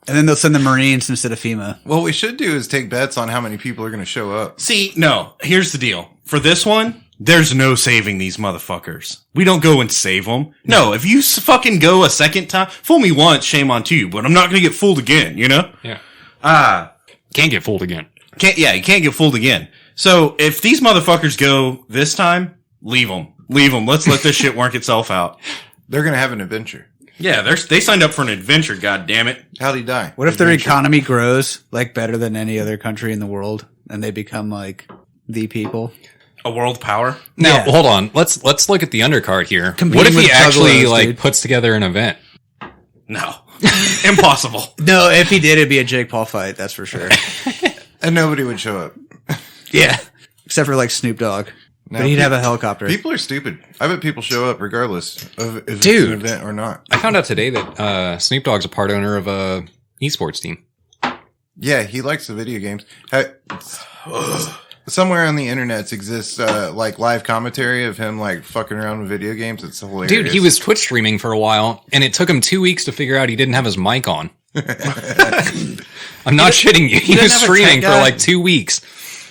And then they'll send the Marines instead of FEMA. What we should do is take bets on how many people are going to show up. See, no. Here's the deal. For this one, there's no saving these motherfuckers. We don't go and save them. No, if you fucking go a second time, fool me once, shame on you. But I'm not gonna get fooled again. Yeah. Can't get fooled again. You can't get fooled again. So if these motherfuckers go this time, leave them. Let's let this shit work itself out. They're going to have an adventure. Yeah, they signed up for an adventure. God damn it. How'd he die? What if their Adventure. economy grows like better than any other country in the world, and they become like the people? A world power. Now, Yeah. hold on. Let's look at the undercard here. Competing What if with he actually juggalos, like dude. puts together an event? No, impossible. No, if he did, it'd be a Jake Paul fight. That's for sure. And nobody would show up. Yeah, except for like Snoop Dogg, No, but he'd pe- have a helicopter. People are stupid. I bet people show up regardless of if it's Dude. an event or not. I found out today that Snoop Dogg's a part owner of a esports team. Yeah, he likes the video games. Somewhere on the internet exists like live commentary of him like fucking around with video games. It's hilarious. Dude, he was Twitch streaming for a while, and it took him 2 weeks to figure out he didn't have his mic on. I'm not shitting you. He didn't was have a streaming tech for guy? like 2 weeks.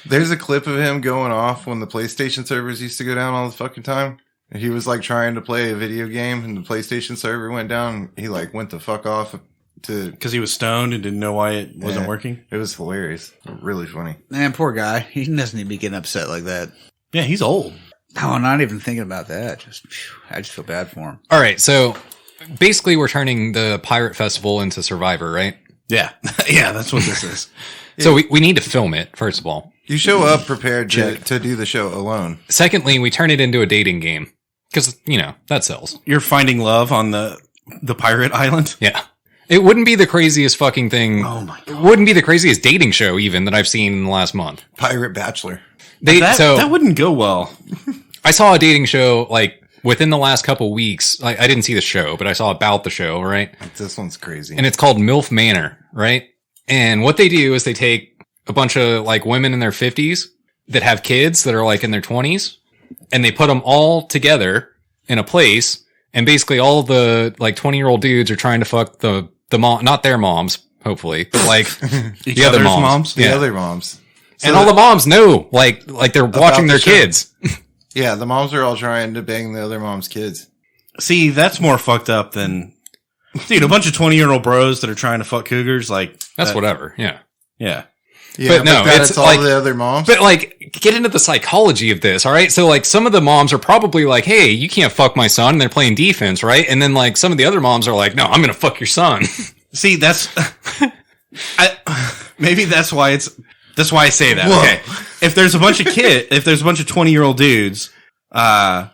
There's a clip of him going off when the PlayStation servers used to go down all the fucking time. He was like trying to play a video game and the PlayStation server went down. He like went the fuck off to. Because he was stoned and didn't know why it wasn't Yeah. working. It was hilarious. Really funny. Man, poor guy. He doesn't need to be getting upset like that. Yeah, he's old. No, I'm not even thinking about that. I just feel bad for him. All right, so basically we're turning the Pirate Festival into Survivor, right? Yeah. Yeah, that's what this is. So we need to film it, first of all. You show up prepared to do the show alone. Secondly, we turn it into a dating game. Because, that sells. You're finding love on the pirate island? Yeah. It wouldn't be the craziest fucking thing. Oh my God. It wouldn't be the craziest dating show even that I've seen in the last month. Pirate Bachelor. That wouldn't go well. I saw a dating show, like, within the last couple weeks. I didn't see the show, but I saw about the show, right? This one's crazy. And it's called MILF Manor, right? And what they do is they take a bunch of, like, women in their 50s that have kids that are, like, in their 20s, and they put them all together in a place, and basically all the, like, 20-year-old dudes are trying to fuck the mom, not their moms, hopefully, but, like, the other moms. The other moms. So and all the moms know, like they're watching their kids. Yeah, the moms are all trying to bang the other mom's kids. See, that's more fucked up than... Dude, a bunch of 20-year-old bros that are trying to fuck cougars, like... That's whatever, yeah. Yeah. Yeah, but no, it's all like, the other moms. But, like, get into the psychology of this, all right? So, like, some of the moms are probably like, hey, you can't fuck my son, and they're playing defense, right? And then, like, some of the other moms are like, no, I'm gonna fuck your son. See, that's... maybe that's why it's... That's why I say that. Whoa. Okay. If there's a bunch of 20-year-old dudes, I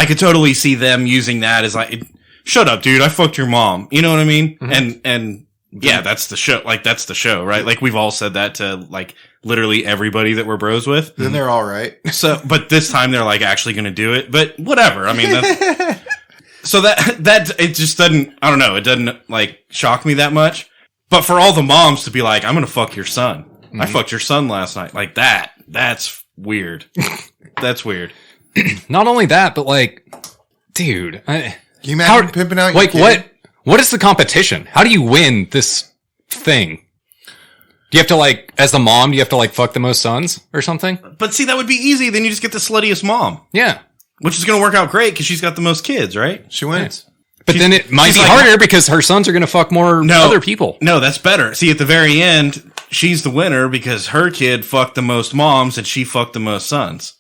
could totally see them using that as like, shut up, dude, I fucked your mom. You know what I mean? Mm-hmm. And yeah, that's the show. Like, that's the show, right? Like, we've all said that to, like, literally everybody that we're bros with. Then they're all right. So, but this time they're, like, actually gonna do it. But whatever. I mean, that's... So that, it just doesn't, I don't know, it doesn't, like, shock me that much. But for all the moms to be like, I'm gonna fuck your son. Mm-hmm. I fucked your son last night. Like, that's weird. That's weird. Not only that, but, like, dude. Can you imagine pimping out your like, kid? What is the competition? How do you win this thing? Do you have to, like, as the mom, do you have to, like, fuck the most sons or something? But see, that would be easy. Then you just get the sluttiest mom. Yeah. Which is going to work out great because she's got the most kids, right? She wins. Yeah. But then it might be harder because her sons are going to fuck more other people. No, that's better. See, at the very end, she's the winner because her kid fucked the most moms and she fucked the most sons.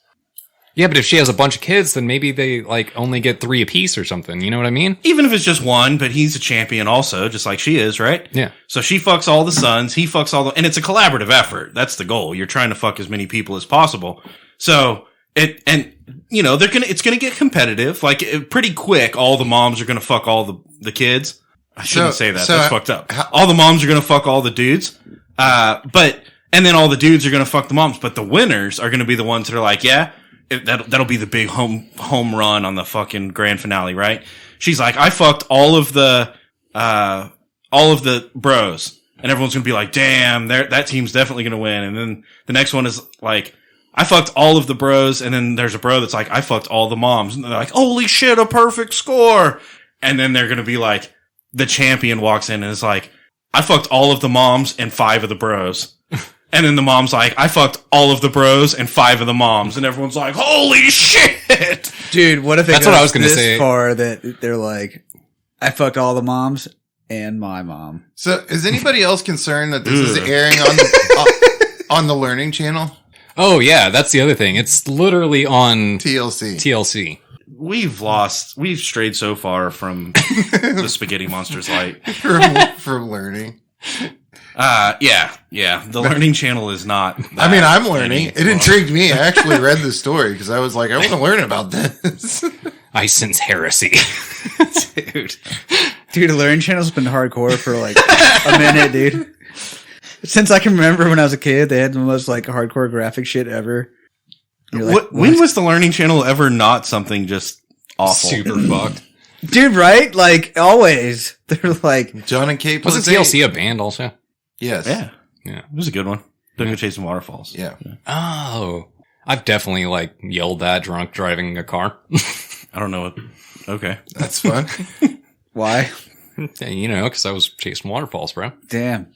Yeah, but if she has a bunch of kids, then maybe they, like, only get 3 apiece or something. You know what I mean? Even if it's just one, but he's a champion also, just like she is, right? Yeah. So she fucks all the sons, he fucks all the... And it's a collaborative effort. That's the goal. You're trying to fuck as many people as possible. So... it's gonna get competitive. Like, pretty quick, all the moms are gonna fuck all the kids. I shouldn't say that. That's fucked up. All the moms are gonna fuck all the dudes. And then all the dudes are gonna fuck the moms. But the winners are gonna be the ones that are like, yeah, that'll be the big home run on the fucking grand finale, right? She's like, I fucked all of the bros. And everyone's gonna be like, damn, that team's definitely gonna win. And then the next one is like, I fucked all of the bros, and then there's a bro that's like, I fucked all the moms. And they're like, holy shit, a perfect score. And then they're going to be like, the champion walks in and is like, I fucked all of the moms and 5 of the bros. And then the mom's like, I fucked all of the bros and 5 of the moms. And everyone's like, holy shit. Dude, what if it That's goes what I was gonna this say. far that they're like, I fucked all the moms and my mom. So, is anybody else concerned that this is airing on the Learning Channel? Oh, yeah, that's the other thing. It's literally on TLC. We've strayed so far from the Spaghetti Monsters light. From learning. Yeah. The Learning Channel is not. I mean, I'm learning. It intrigued me. I actually read the story because I was like, I want to learn about this. I sense heresy. Dude, the Learning Channel's been hardcore for like a minute, dude. Since I can remember when I was a kid, they had the most like hardcore graphic shit ever. Like, when was the Learning Channel ever not something just awful? Super fucked. Dude, right? Like, always. They're like... John and Kate Wasn't TLC a band also? Yes. Yeah. It was a good one. Don't go chasing waterfalls. Yeah. Oh. I've definitely, like, yelled that drunk driving a car. I don't know what... Okay. That's fun. Why? You know, because I was chasing waterfalls, bro. Damn.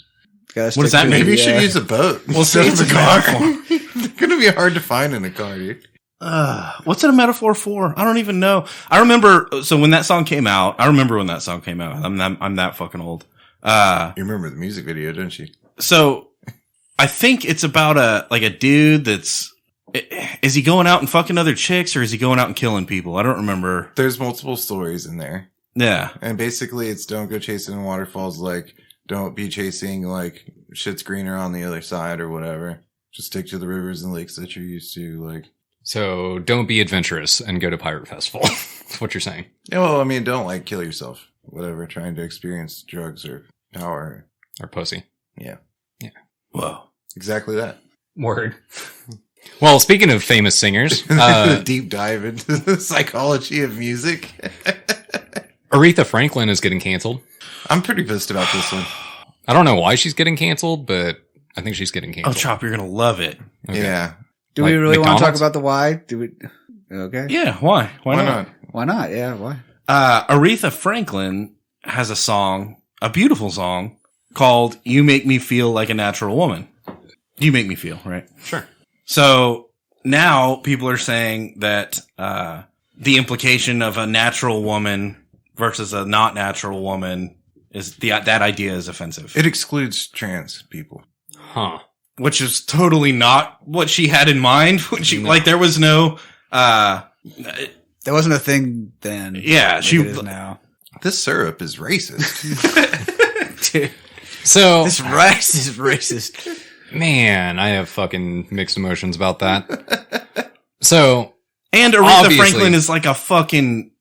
What does that mean? Maybe you should use a boat. Well, see, it's a car. They're going to be hard to find in a car, dude. What's it a metaphor for? I don't even know. I remember, so when that song came out, I'm that fucking old. You remember the music video, don't you? So I think it's about a dude that's, is he going out and fucking other chicks or is he going out and killing people? I don't remember. There's multiple stories in there. Yeah. And basically it's don't go chasing waterfalls like Don't be chasing like shit's greener on the other side or whatever. Just stick to the rivers and lakes that you're used to. Like, So don't be adventurous and go to Pirate Festival. That's what you're saying. yeah, well, I mean, don't like kill yourself. Whatever, trying to experience drugs or power. Or pussy. Yeah. Whoa. Exactly that. Word. Well, speaking of famous singers, Deep dive into the psychology of music. Aretha Franklin is getting canceled. I'm pretty pissed about this one. I don't know why she's getting canceled, but I think she's getting Oh, canceled. Chop, you're gonna love it. Okay. Yeah. Do Like we really want to talk McDonald's? about the why? Do we? Okay. Yeah, why? Why not? Why not? Yeah. Why? Aretha Franklin has a song, a beautiful song, called You Make Me Feel Like a Natural Woman. You make me feel, right? Sure. So now people are saying that the implication of a natural woman versus a not natural woman is that idea is offensive. It excludes trans people. Huh. Which is totally not what she had in mind. When she like there was no That wasn't a thing then. yeah, Like she it is now. This syrup is racist. Dude, So, this rice is racist. man, I have fucking mixed emotions about that. So, and Aretha Obviously. Franklin is like a fucking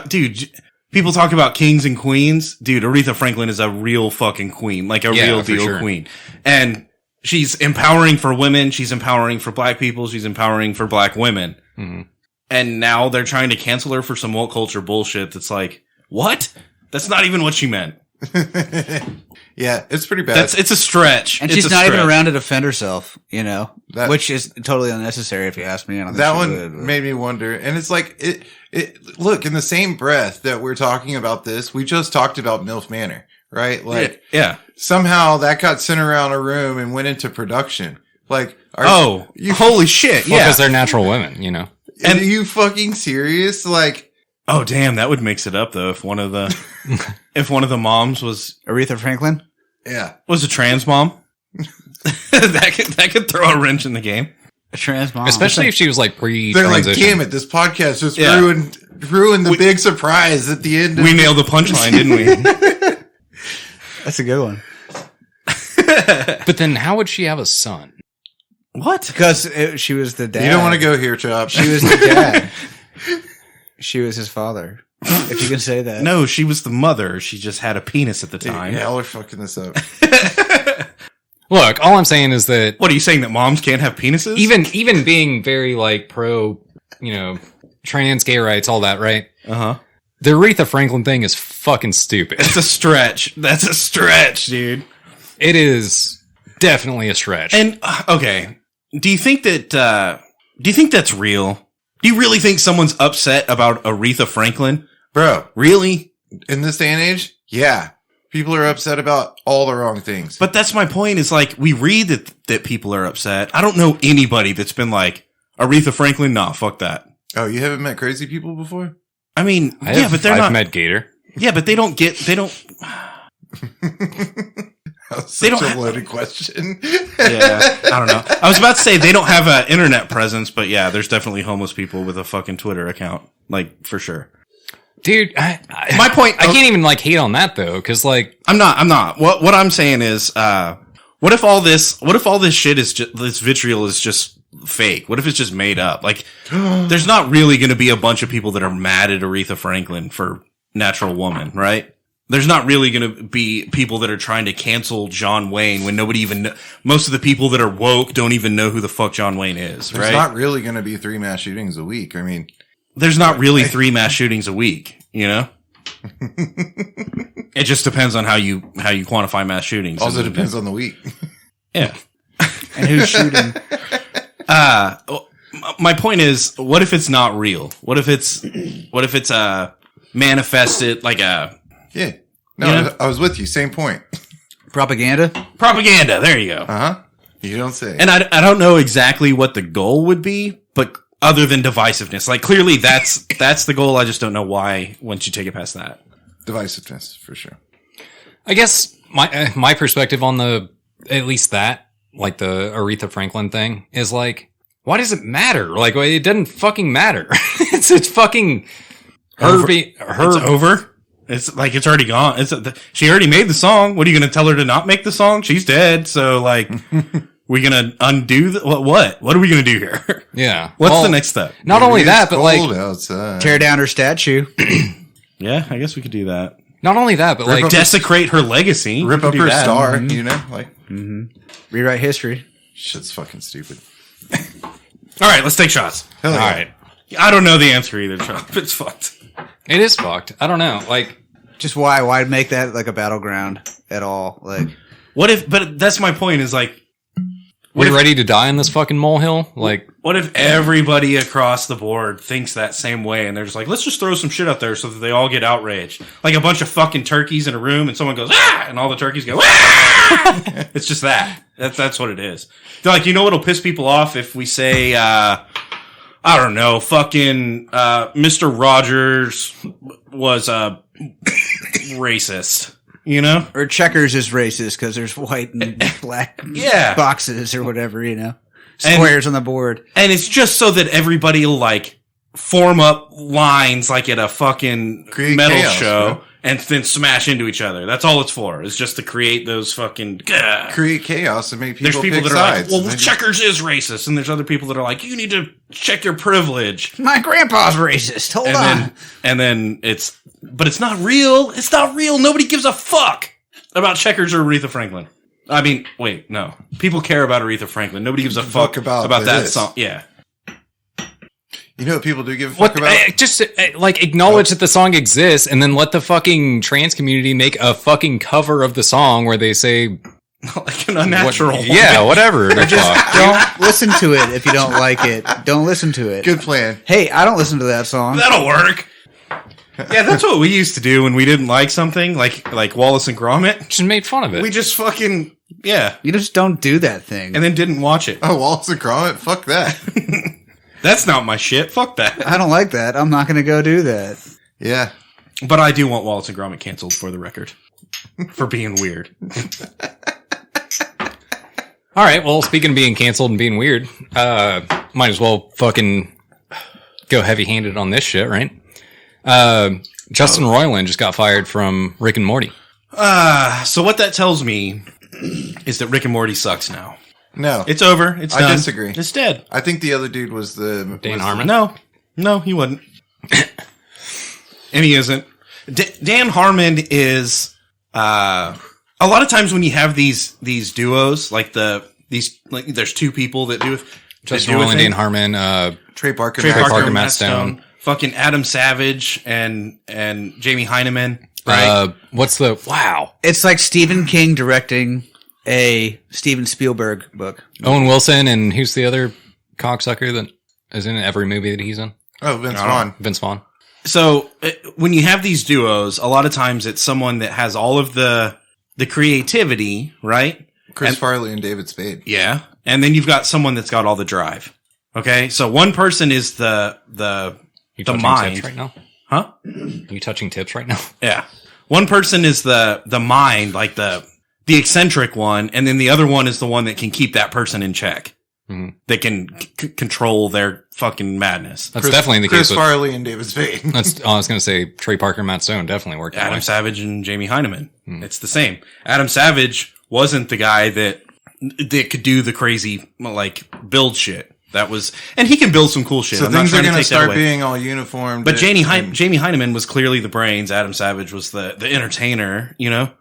dude. People talk about kings and queens. Dude, Aretha Franklin is a real fucking queen, like a Yeah, real for deal sure. queen. And she's empowering for women. She's empowering for black people. She's empowering for black women. mhm. And now they're trying to cancel her for some woke culture bullshit. That's like, what? That's not even what she meant. Yeah, it's pretty bad. It's a stretch. And It's she's a not even stretch. around to defend herself, you know, That- which is totally unnecessary if you ask me. I don't think That she one would, but- made me wonder. And it's like, it look, in the same breath that we're talking about this, we just talked about MILF Manor, right? Like, yeah. somehow that got sent around a room and went into production. Like, Holy shit. Well, Yeah. because they're natural women, you know. and are you fucking serious? Like, Oh, damn. That would mix it up though. If one of the, if one of the moms was Aretha Franklin. yeah. a trans mom, that could throw a wrench in the game. A trans mom. Especially if she was like They're like, pre-transition. damn it, this podcast just Yeah. ruined the big surprise at the end. We nailed the punchline, didn't we? That's a good one. But then how would she have a son? What? Because she was the dad. You don't want to go here, Chop. She was the dad. She was his father. If you can say that. No, she was the mother. She just had a penis at the time. Yeah, we're fucking this up. Look, all I'm saying is that What are you saying, that moms can't have penises? even being very like pro, you know, trans, gay rights, all that, right? Uh-huh. The Aretha Franklin thing is fucking stupid. It's a stretch. That's a stretch, dude. It is definitely a stretch. And, okay. Do you think that's real? Do you really think someone's upset about Aretha Franklin? Bro, Really? in this day and age, yeah. People are upset about all the wrong things. But that's my point, is like, we read that people are upset. I don't know anybody that's been like, Aretha Franklin, nah, fuck that. Oh, you haven't met crazy people before? I mean, I've met Gator. yeah, but they don't, That's They such don't a have- loaded question. yeah, I don't know. I was about to say they don't have an internet presence, but yeah, there's definitely homeless people with a fucking Twitter account. Like, for sure. Dude, My point, I can't even like hate on that though, because like I'm not. What I'm saying is, what if all this shit is just, this vitriol is just fake? What if it's just made up? Like, there's not really going to be a bunch of people that are mad at Aretha Franklin for Natural Woman, right? There's not really going to be people that are trying to cancel John Wayne when nobody even most of the people that are woke don't even know who the fuck John Wayne is, There's right? not really going to be 3 mass shootings a week. I mean, There's not really 3 mass shootings a week, you know? It just depends on how you quantify mass shootings. also depends on the week. Yeah. And who's shooting? My point is, what if it's not real? What if it's manifested like a Yeah. No, Yeah. I was with you. Same point. Propaganda? propaganda? There you go. Uh-huh. You don't say. And I don't know exactly what the goal would be, but other than divisiveness, like clearly that's the goal. I just don't know why once you take it past that. Divisiveness, for sure. I guess my perspective on at least that, like the Aretha Franklin thing, is like, why does it matter? Like, it doesn't fucking matter. it's fucking her. It's over. It's like it's already gone. She already made the song. What are you going to tell her to not make the song? She's dead. So like, we going to undo what? What are we going to do here? Yeah. What's the next step? Not only that, but like outside. Tear down her statue. Yeah, I guess we could do that. not only that, but like Desecrate her legacy. Rip We up could do her that. star, you know? Like, Rewrite history. shit's fucking stupid. All right, let's take shots. Hell yeah. All right. I don't know the answer either, Sean. It's fucked. it is fucked. I don't know. Like Just why? Why make that like a battleground at all? Like, What if, but that's my point is like, we're ready to die in this fucking molehill. Like what if everybody across the board thinks that same way and they're just like, let's just throw some shit out there so that they all get outraged. Like a bunch of fucking turkeys in a room and someone goes, ah! And all the turkeys go, ah! It's just that. That's what it is. They're like, you know what'll piss people off if we say, I don't know, fucking, Mr. Rogers was, racist. You know? or Checkers is racist because there's white and black Yeah. boxes or whatever, you know, squares on the board. And it's just so that everybody will like form up lines like at a fucking Create metal chaos, show bro. and then smash into each other. That's all it's for. Is just to create those fucking. Create chaos and make people There's people pick that are sides. like, well, Checkers is racist, and there's other people that are like, you need to check your privilege. My grandpa's racist. Hold on. And then but it's not real. It's not real. Nobody gives a fuck about Checkers or Aretha Franklin. I mean, wait, no. People care about Aretha Franklin. Nobody gives a fuck about that this. song. Yeah. You know what people do give a fuck what? about? Just like acknowledge that the song exists, and then let the fucking trans community make a fucking cover of the song where they say Like an unnatural. yeah, whatever. the fuck. Don't listen to it if you don't like it. Don't listen to it. Good plan. Hey, I don't listen to that song. That'll work. Yeah, that's what we used to do when we didn't like something, like Wallace and Gromit. Just made fun of it. We just fucking, yeah, You just don't do that thing. and then didn't watch it. Oh, Wallace and Gromit? Fuck that. That's not my shit. Fuck that. I don't like that. I'm not going to go do that. Yeah. But I do want Wallace and Gromit canceled for the record. For being weird. All right. Well, speaking of being canceled and being weird, might as well fucking go heavy-handed on this shit, right? Justin Roiland just got fired from Rick and Morty. So what that tells me is that Rick and Morty sucks now. No. It's over. It's I done. disagree. It's dead. I think the other dude was the... Dan was Harmon? No, he wouldn't. And he isn't. Dan Harmon is, a lot of times when you have these duos, there's two people that do Justin do a Roiland, thing. Dan Harmon, Trey Parker. Trey Matt Parker, Stone. Matt Stone. fucking Adam Savage and Jamie Heineman, right? What's the wow? It's like Stephen King directing a Steven Spielberg book. Owen Wilson, and who's the other cocksucker that is in every movie that he's in? Oh, Vince Vaughn. Vince Vaughn. So when you have these duos, a lot of times it's someone that has all of the creativity, right? Chris Farley and David Spade. Yeah. And then you've got someone that's got all the drive. Okay. So one person is the You touching mind. tips right now? Huh? You touching tips right now? Yeah. One person is the mind, like the eccentric one. And then the other one is the one that can keep that person in check. Mm-hmm. That can control their fucking madness. That's definitely the Chris case. Farley and David Spade. I was going to say Trey Parker, Matt Stone definitely worked. that Adam way. Savage and Jamie Heineman. It's the same. Adam Savage wasn't the guy that could do the crazy, like, build shit. That was, and he can build some cool shit. So I'm not things are trying to going to take that start away. being all uniform. But Jamie Heineman was clearly the brains. Adam Savage was the entertainer, you know?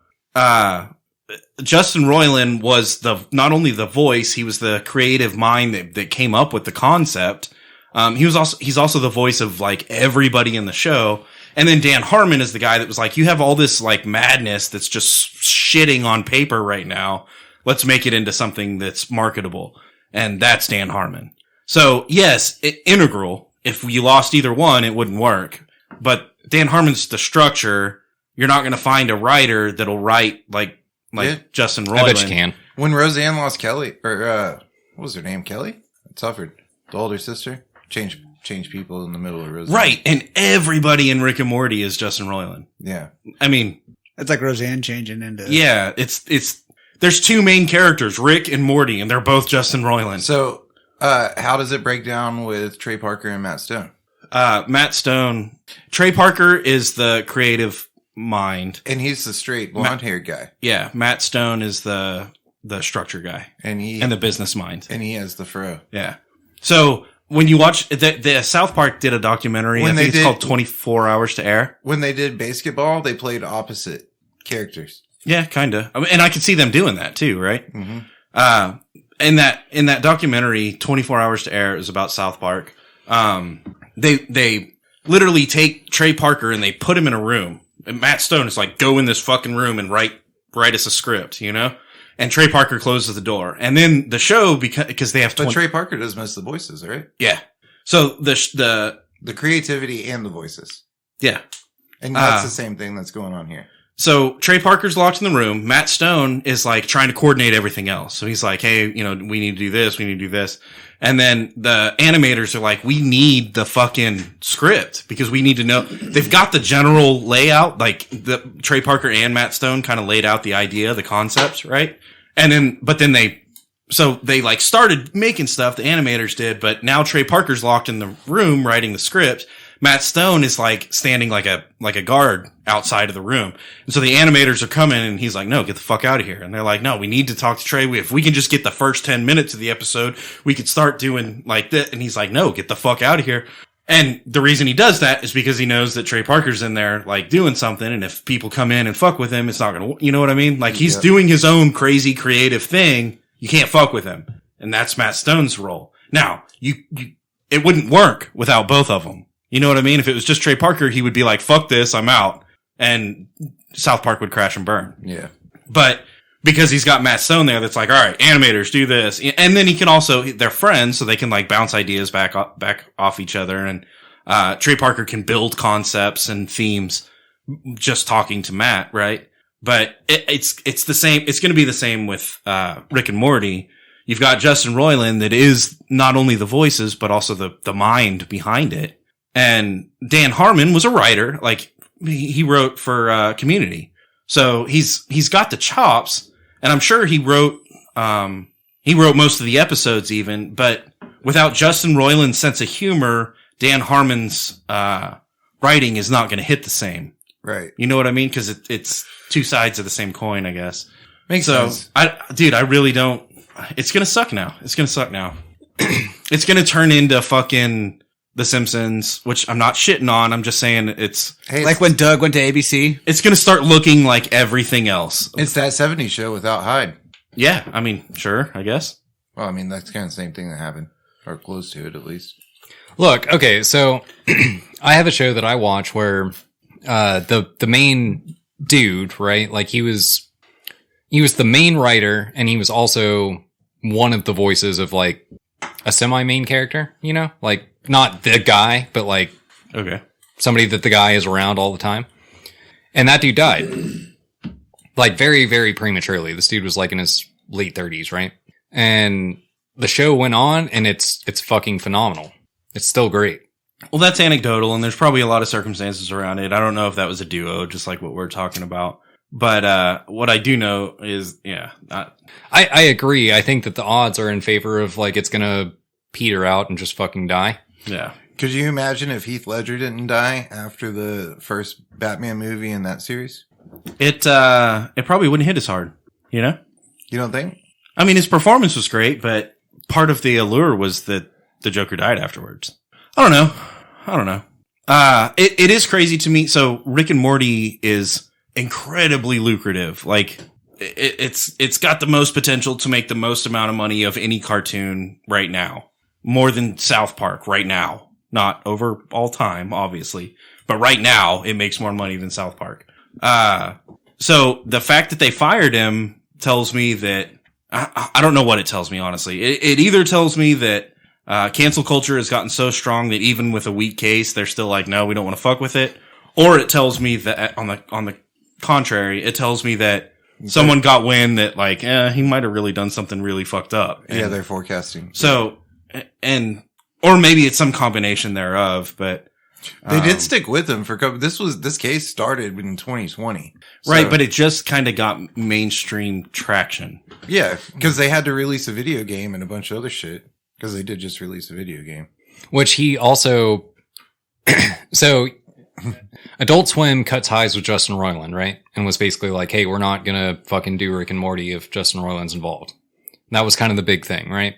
Justin Roiland was not only the voice, he was the creative mind that came up with the concept. He's also the voice of like everybody in the show. And then Dan Harmon is the guy that was like, you have all this like madness that's just shitting on paper right now. Let's make it into something that's marketable. And that's Dan Harmon. So yes, integral. If you lost either one, it wouldn't work. But Dan Harmon's the structure. You're not going to find a writer that'll write like Justin Roiland. I bet you can. When Roseanne lost Kelly, or what was her name? Kelly? Tufford, the older sister. Change people in the middle of Roseanne. Right, and everybody in Rick and Morty is Justin Roiland. Yeah. I mean, It's like Roseanne changing into. yeah, it's there's two main characters, Rick and Morty, and they're both Justin Roiland. So, how does it break down with Trey Parker and Matt Stone? Matt Stone, Trey Parker is the creative mind. And he's the straight blonde haired guy. Yeah, Matt Stone is the structure guy And the business mind. And he has the fro. Yeah. So when you watch the South Park did a documentary, I think it's called 24 Hours to Air. When they did basketball, they played opposite characters. Yeah, kind of. I mean, and I could see them doing that too, right? Mm-hmm. In that documentary, 24 Hours to Air is about South Park. They literally take Trey Parker and they put him in a room. And Matt Stone is like, go in this fucking room and write us a script, you know? And Trey Parker closes the door. And then the show, because they have But Trey Parker does most of the voices, right? Yeah. So the creativity and the voices. Yeah. And that's the same thing that's going on here. So Trey Parker's locked in the room. Matt Stone is like trying to coordinate everything else. So he's like, hey, you know, we need to do this. We need to do this. And then the animators are like, we need the fucking script because we need to know. They've got the general layout, like the Trey Parker and Matt Stone kind of laid out the idea, the concepts, right? And then, but then they like started making stuff, the animators did, but now Trey Parker's locked in the room writing the script. Matt Stone is like standing like a guard outside of the room. And so the animators are coming and he's like, no, get the fuck out of here. And they're like, no, we need to talk to Trey. If we can just get the first 10 minutes of the episode, we could start doing like that. And he's like, no, get the fuck out of here. And the reason he does that is because he knows that Trey Parker's in there like doing something. And if people come in and fuck with him, it's not going to, you know what I mean? Like he's doing his own crazy creative thing. You can't fuck with him. And that's Matt Stone's role. Now it wouldn't work without both of them. You know what I mean? If it was just Trey Parker, he would be like, fuck this, I'm out. And South Park would crash and burn. Yeah. But because he's got Matt Stone there, that's like, all right, animators do this. And then he can also, they're friends, so they can like bounce ideas back off each other. And, Trey Parker can build concepts and themes just talking to Matt, right? But it's the same, it's going to be the same with, Rick and Morty. You've got Justin Roiland that is not only the voices, but also the mind behind it. And Dan Harmon was a writer, like he wrote for Community. So he's got the chops, and I'm sure he wrote most of the episodes even, but without Justin Roiland's sense of humor, Dan Harmon's writing is not going to hit the same. Right. You know what I mean? Cuz it's two sides of the same coin, I guess. Makes sense. I really don't. It's going to suck now. It's going to suck now. It's going to turn into fucking The Simpsons, which I'm not shitting on. I'm just saying it's like when Doug went to ABC. It's going to start looking like everything else. It's that 70s show without Hyde. Yeah, I mean, sure, I guess. Well, I mean, that's kind of the same thing that happened, or close to it at least. Look, okay, so I have a show that I watch where the main dude, right? Like he was the main writer, and he was also one of the voices of like a semi-main character, you know? Like not the guy, but like okay, somebody that the guy is around all the time. And that dude died. Like very, very prematurely. This dude was like in his late 30s, right? And the show went on, and it's fucking phenomenal. It's still great. Well, that's anecdotal, and there's probably a lot of circumstances around it. I don't know if that was a duo, just like what we're talking about. But what I do know is, yeah. I agree. I think that the odds are in favor of, like, it's gonna peter out and just fucking die. Yeah. Could you imagine if Heath Ledger didn't die after the first Batman movie in that series? It probably wouldn't hit as hard, you know? You don't think? I mean, his performance was great, but part of the allure was that the Joker died afterwards. I don't know. It is crazy to me. So Rick and Morty is incredibly lucrative. Like it's got the most potential to make the most amount of money of any cartoon right now. More than South Park right now. Not over all time, obviously. But right now, it makes more money than South Park. So the fact that they fired him tells me that I don't know what it tells me, honestly. It either tells me that cancel culture has gotten so strong that even with a weak case, they're still like, no, we don't want to fuck with it. Or it tells me that on the contrary, it tells me that someone got wind that like, he might have really done something really fucked up. And yeah, they're forecasting. So, or maybe it's some combination thereof, but they did stick with him for this case started in 2020. Right, but it just kind of got mainstream traction. Yeah, because they had to release a video game and a bunch of other shit. Because they did just release a video game. Which he also... So, Adult Swim cut ties with Justin Roiland, right? And was basically like, hey, we're not gonna fucking do Rick and Morty if Justin Roiland's involved. That was kind of the big thing, right?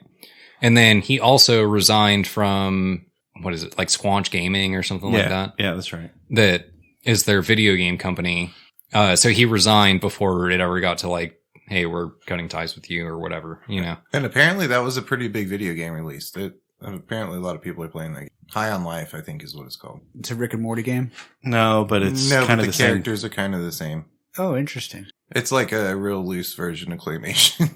And then he also resigned from, what is it, like Squanch Gaming or something like that? Yeah, that's right. That is their video game company. So he resigned before it ever got to like, hey, we're cutting ties with you or whatever, you know? And apparently that was a pretty big video game release. Apparently a lot of people are playing that game. High on Life, I think is what it's called. It's a Rick and Morty game? No, but it's No, kind but of the the characters are kind of the same. Oh, interesting. It's like a real loose version of Claymation.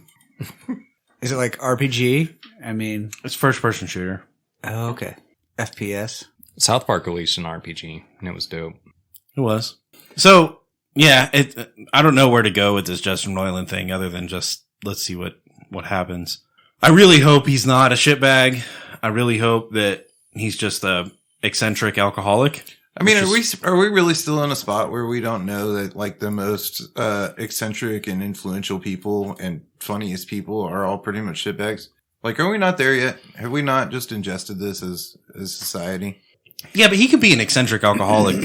Is it like RPG? I mean... It's first-person shooter. Oh, okay. FPS? South Park released an RPG, and it was dope. It was. So, yeah, I don't know where to go with this Justin Roiland thing other than just let's see what happens. I really hope he's not a shitbag. I really hope that he's just a eccentric alcoholic. I mean, are we really still in a spot where we don't know that like the most eccentric and influential people and funniest people are all pretty much shitbags? Like, are we not there yet? Have we not just ingested this as society? Yeah, but he could be an eccentric alcoholic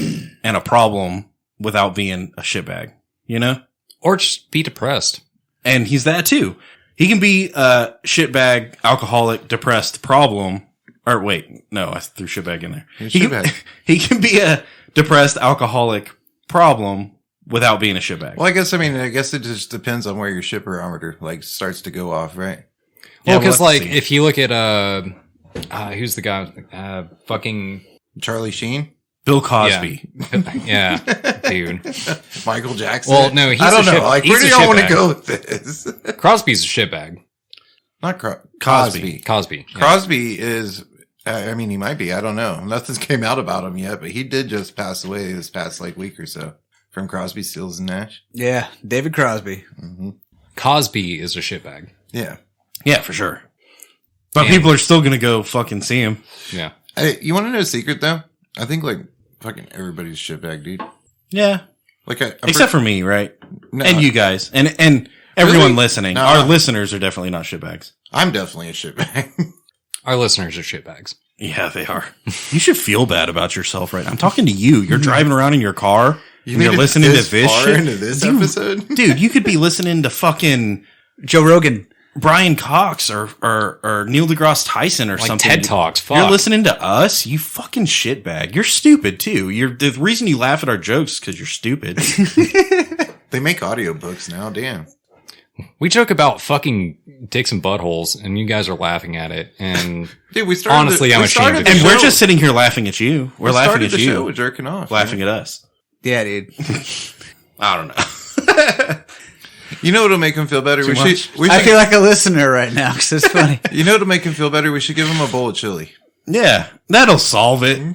and a problem without being a shitbag, you know? Or just be depressed. And he's that too. He can be a shitbag, alcoholic, depressed problem. Or wait, no, I threw shitbag in there. He can be a depressed, alcoholic problem without being a shitbag. Well, I guess it just depends on where your shipperometer like starts to go off, right? Well, because like if you look at who's the guy? Fucking Charlie Sheen, Bill Cosby. Yeah, dude. Michael Jackson. Well, no, he's I don't know. shit, Like, where do y'all want to go with this? Crosby's a shitbag. Not Cosby. Cosby. Yeah. Crosby is. I mean, he might be. I don't know. Nothing's came out about him yet, but he did just pass away this past like week or so from Crosby, Stills, and Nash. Yeah, David Crosby. Mm-hmm. Cosby is a shitbag. Yeah. Yeah, for sure. But people are still going to go fucking see him. Yeah. Hey, you want to know a secret though? I think like fucking everybody's a shitbag, dude. Yeah. Like, except for me, right? No, and you guys. And everyone Really? listening. No. Our listeners are definitely not shitbags. I'm definitely a shitbag. Our listeners are shitbags. Yeah, they are. You should feel bad about yourself right now. I'm talking to you. You're driving around in your car. You're listening to this far shit. into this episode? Dude, you could be listening to fucking Joe Rogan. Brian Cox or Neil deGrasse Tyson or Like something. TED Talks. Fuck. You're listening to us? You fucking shitbag. You're stupid too. The reason you laugh at our jokes is because you're stupid. They make audiobooks now, damn. We joke about fucking dicks and buttholes, and you guys are laughing at it. And Dude, we started. Honestly, I'm ashamed of And you. we're just sitting here laughing at you. We're laughing at the you. show with jerking off. Laughing man. at us. Yeah, dude. I don't know. You know what'll make him feel better? We I should. feel like a listener right now because it's funny. You know what'll make him feel better? We should give him a bowl of chili. Yeah, that'll solve it.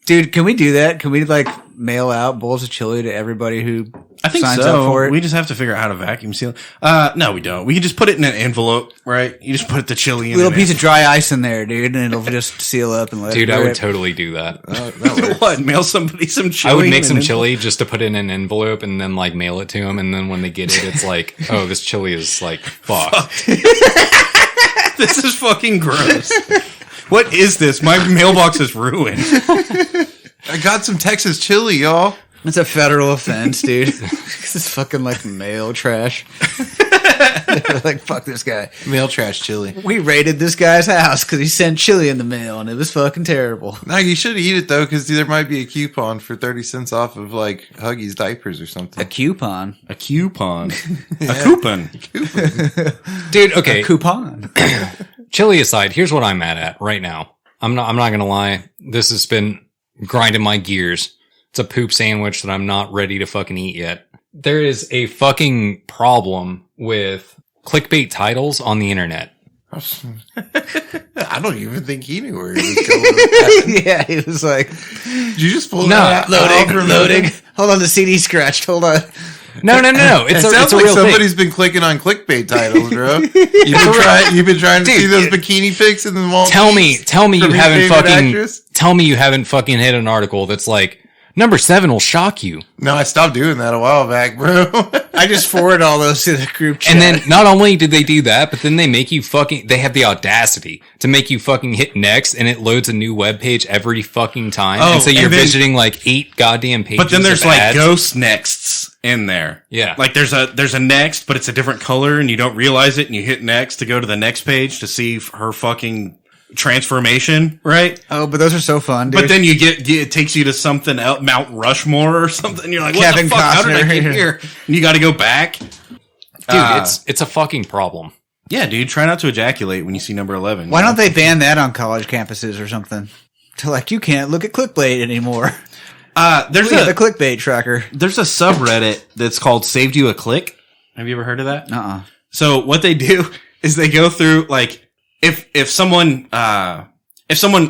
Dude, can we do that? Can we like mail out bowls of chili to everybody who I think signs so. up for it? We just have to figure out how to vacuum seal. No, we don't. We can just put it in an envelope, right? You just put the chili in. Little piece of dry ice in there, dude, and it'll just seal up and let dude, it I would rip. totally do that. That works. What? Mail somebody some chili. I would make in some an chili just to put in an envelope and then like mail it to them. And then when they get it, it's like, oh, this chili is like fucked. This is fucking gross. What is this? My mailbox is ruined. I got some Texas chili, y'all. It's a federal offense, dude. This is fucking like mail trash. Like, fuck this guy. Mail trash chili. We raided this guy's house because he sent chili in the mail, and it was fucking terrible. No, you should eat it though, because there might be a coupon for 30 cents off of like Huggies diapers or A something. coupon. A coupon. A coupon. Dude, okay. A coupon. Chili aside, here's what I'm mad at right now. I'm not gonna lie. This has been grinding my gears. It's a poop sandwich that I'm not ready to fucking eat yet. There is a fucking problem with clickbait titles on the internet. I don't even think he knew where he was going with that. Yeah, he was like, Did you just pull No, that out? loading. Hold on, the CD scratched. Hold on. No. It It's sounds a like real somebody's thing. been clicking on clickbait titles, bro. You've been trying to see those bikini pics in the mall. Tell me you From your haven't favorite fucking actress? tell me you haven't fucking hit an article that's like, Number 7 will shock you. No, I stopped doing that a while back, bro. I just forward all those to the group chat. And then not only did they do that, but then they make you they have the audacity to make you fucking hit next and it loads a new web page every fucking time. Oh, and so you're and then- visiting like 8 goddamn pages. But then there's of like ads. ghost nexts in there. Yeah. Like there's a next, but it's a different color and you don't realize it and you hit next to go to the next page to see her fucking transformation, right? Oh, but those are so fun, dude. But then it takes you to something else, Mount Rushmore or something. And you're like, what Kevin the fuck? How did I Costner. get here? And you got to go back. Dude, Uh, it's a fucking problem. Yeah, dude, try not to ejaculate when you see number 11. Why don't they ban that on college campuses or something? To like, you can't look at clickbait anymore. There's We have the clickbait tracker. there's a subreddit that's called Saved You a Click. Have you ever heard of that? Uh-uh. So what they do is they go through like if someone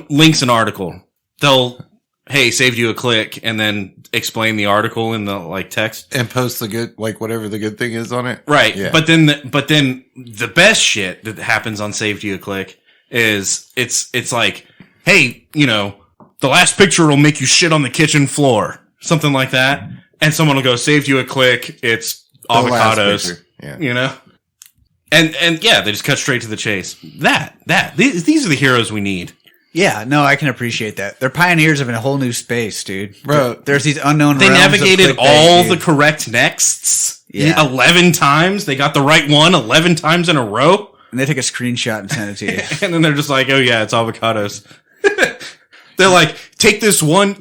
links an article, they'll saved you a click and then explain the article in the like text. And post the good, like whatever the good thing is on it. Right. Yeah. But then the best shit that happens on Saved You a Click is it's like, hey, you know, the last picture will make you shit on the kitchen floor. Something like that. And someone will go, saved you a click. It's The last avocados. picture. Yeah. You know? And yeah, they just cut straight to the chase. These are the heroes we need. Yeah, no, I can appreciate that. They're pioneers of a whole new space, dude. Bro, There's these unknown They realms of navigated clickbait, all dude. the correct nexts. Yeah. 11 times. They got the right one 11 times in a row. And they take a screenshot and send it to you. And then they're just like, oh yeah, it's avocados. They're like, take this one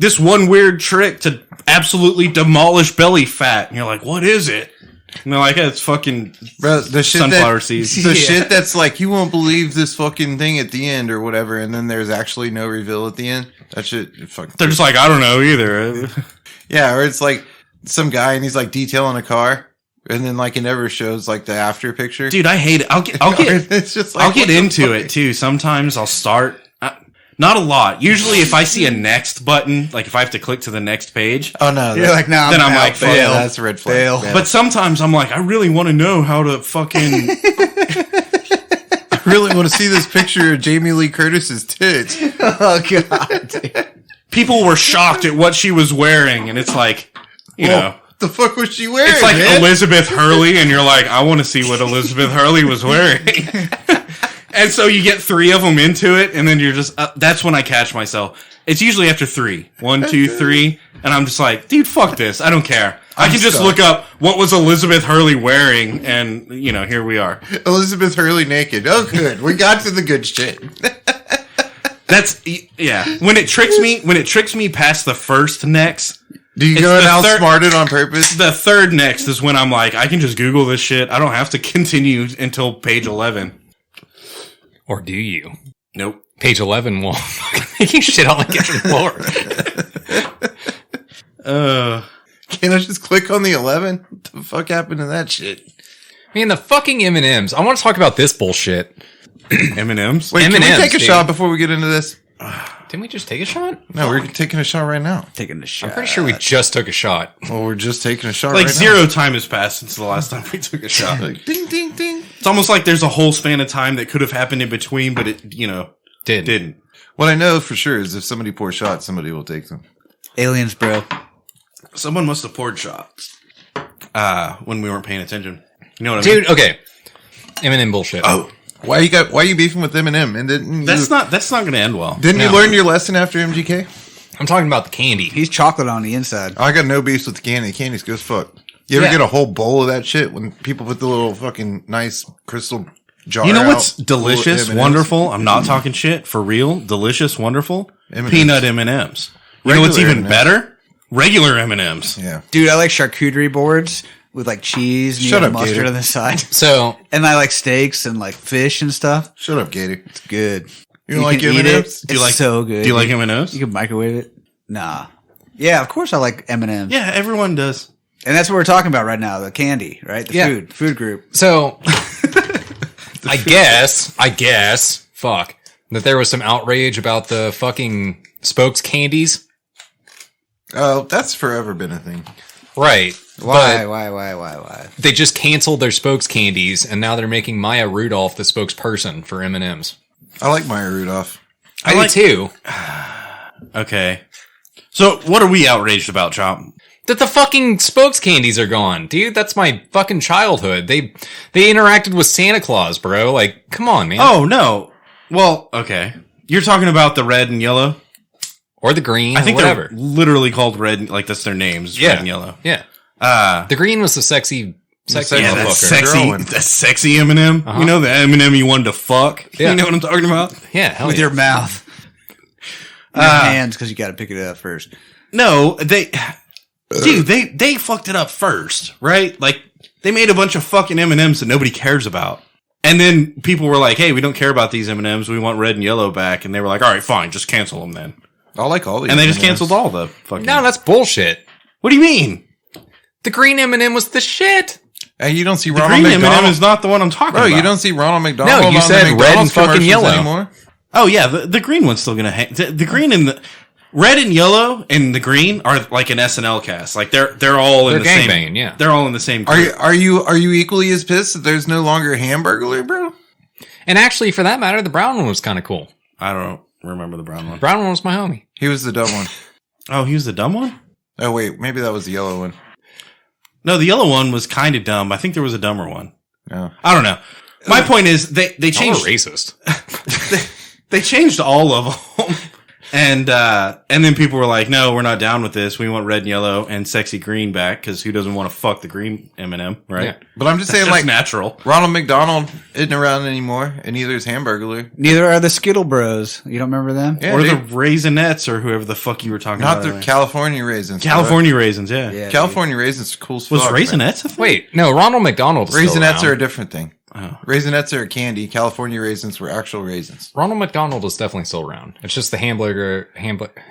weird trick to absolutely demolish belly fat. And you're like, what is it? And they're like, it's fucking bro, the shit sunflower that, seeds. The Yeah. shit that's like, you won't believe this fucking thing at the end or whatever, and then there's actually no reveal at the end. That shit, fucking. They're just like, I don't know either. Yeah, or it's like some guy and he's like detailing a car, and then like it never shows like the after picture. Dude, I hate it. I'll get it's just like, I'll get what the into fuck? it too. Sometimes I'll start. Not a lot. Usually, if I see a next button, like if I have to click to the next page, Oh no, You're like, nah, Then I'm out, like, fuck fail. that's a red flag. Fail. Yeah. but sometimes I'm like, I really want to know how to fucking. I really want to see this picture of Jamie Lee Curtis's tits. Oh, God. dude. People were shocked at what she was wearing, and it's like, you know. The fuck was she wearing? It's like man? Elizabeth Hurley, and you're like, I want to see what Elizabeth Hurley was wearing. And so you get 3 of them into it, and then you're just, that's when I catch myself. It's usually after 3. 1, 2, 3. And I'm just like, dude, fuck this. I don't care. I can just stuck. look up what was Elizabeth Hurley wearing, and, you know, here we are. Elizabeth Hurley naked. Oh, good. We got to the good shit. That's, yeah. When it tricks me past the first next, Do you It's go and the third- outsmart it on purpose? the third next is when I'm like, I can just Google this shit. I don't have to continue until page 11. Or do you? Nope. Page 11 will make you shit on the kitchen floor. Can't I just click on the 11? What the fuck happened to that shit? Man, the fucking M&Ms. I want to talk about this bullshit. M&M's? Wait, can we M&Ms, take a dude. shot before we get into this? Didn't we just take a shot? No, we're taking a shot right now. Taking the shot. I'm pretty sure we just took a shot. Well, we're just taking a shot Like right zero time has passed since the last time we took a shot. now. Like, ding, ding, ding. It's almost like there's a whole span of time that could have happened in between, but it, you know, didn't. What I know for sure is if somebody pours shots, somebody will take them. Aliens, bro. Someone must have poured shots when we weren't paying attention. You know what I mean? Dude, okay. M&M bullshit. Oh, Why you beefing with Eminem? And didn't that's not going to end well. Didn't you No. learn your lesson after MGK? I'm talking about the candy. He's chocolate on the inside. I got no beefs with the candy. Candy's good as fuck. You ever Yeah. get a whole bowl of that shit when people put the little fucking nice crystal jar You know out what's full of delicious, M&Ms? wonderful? I'm not talking shit. For real. Delicious, wonderful. M&Ms. Peanut M&Ms. You know what's Regular even M&Ms. better? Regular M&Ms. Yeah. Dude, I like charcuterie boards with like cheese and you Shut have up, mustard Gator. on the side. So, And I like steaks and like fish and stuff. Shut up, Gator. It's good. You don't like can eat M&Ms? it. Do you It's like- so good. Do you like dude. M&Ms? You can microwave it. Nah. Yeah, of course I like M&M's. Yeah, everyone does. And that's what we're talking about right now, the candy, right? The Yeah. food group. I guess, fuck, that there was some outrage about the fucking spokes candies. Oh, that's forever been a thing. Right. Why? But they just canceled their spokes candies, and now they're making Maya Rudolph the spokesperson for M&M's. I like Maya Rudolph. I like- do too. Okay. So what are we outraged about, Chop? That the fucking spokes candies are gone, dude. That's my fucking childhood. They interacted with Santa Claus, bro. Like, come on, man. Oh, no. Well, okay. You're talking about the red and yellow? Or the green, I think or whatever. they're literally called red, like that's their names, red and yellow. Yeah. Uh, The green was the sexy yeah, motherfucker. that sexy M&M. You know, the M&M you wanted to fuck. Yeah. You know what I'm talking about? Yeah, hell With yeah. your mouth. Your hands, because you got to pick it up first. No, dude, they fucked it up first, right? Like, they made a bunch of fucking M&Ms that nobody cares about. And then people were like, hey, we don't care about these M&Ms. We want red and yellow back. And they were like, all right, fine, just cancel them then. I like all these. And they just M&Ms. canceled all the fucking... No, that's bullshit. What do you mean? The green M&M was the shit. Hey, you don't see The Ronald green McDonald. M&M is not the one I'm talking Bro, about. you don't see Ronald McDonald. No, you on said the red and McDonald's fucking commercials yellow. anymore? Oh, yeah, the green one's still gonna hang. The green and the... Red and yellow and the green are like an SNL cast. Like they're all in They're the same. gangbanging, yeah. They're all in the same. Group. Are you equally as pissed that there's no longer Hamburglar, bro? And actually, for that matter, the brown one was kind of cool. I don't remember the brown one. Brown one was my homie. He was the dumb one. Oh, he was the dumb one. Oh wait, maybe that was the yellow one. No, the yellow one was kind of dumb. I think there was a dumber one. No. I don't know. My point is they Y'all changed. are racist. They changed all of them. And then people were like, no, we're not down with this. We want red and yellow and sexy green back because who doesn't want to fuck the green M&M, right? Yeah. But I'm just saying, That's like, natural. Ronald McDonald isn't around anymore, and neither is Hamburglar. Neither are the Skittle Bros. You don't remember them? Yeah, or the dude. Raisinets or whoever the fuck you were talking Not about. the earlier. California raisins. California raisins, yeah. Yeah. California raisins are cool as Was fuck, man. Raisinets a thing? Wait, no, Ronald McDonald is still Raisinets around. are a different thing. Oh. Raisinets are a candy. California raisins were actual raisins. Ronald McDonald is definitely still around. It's just the hamburger.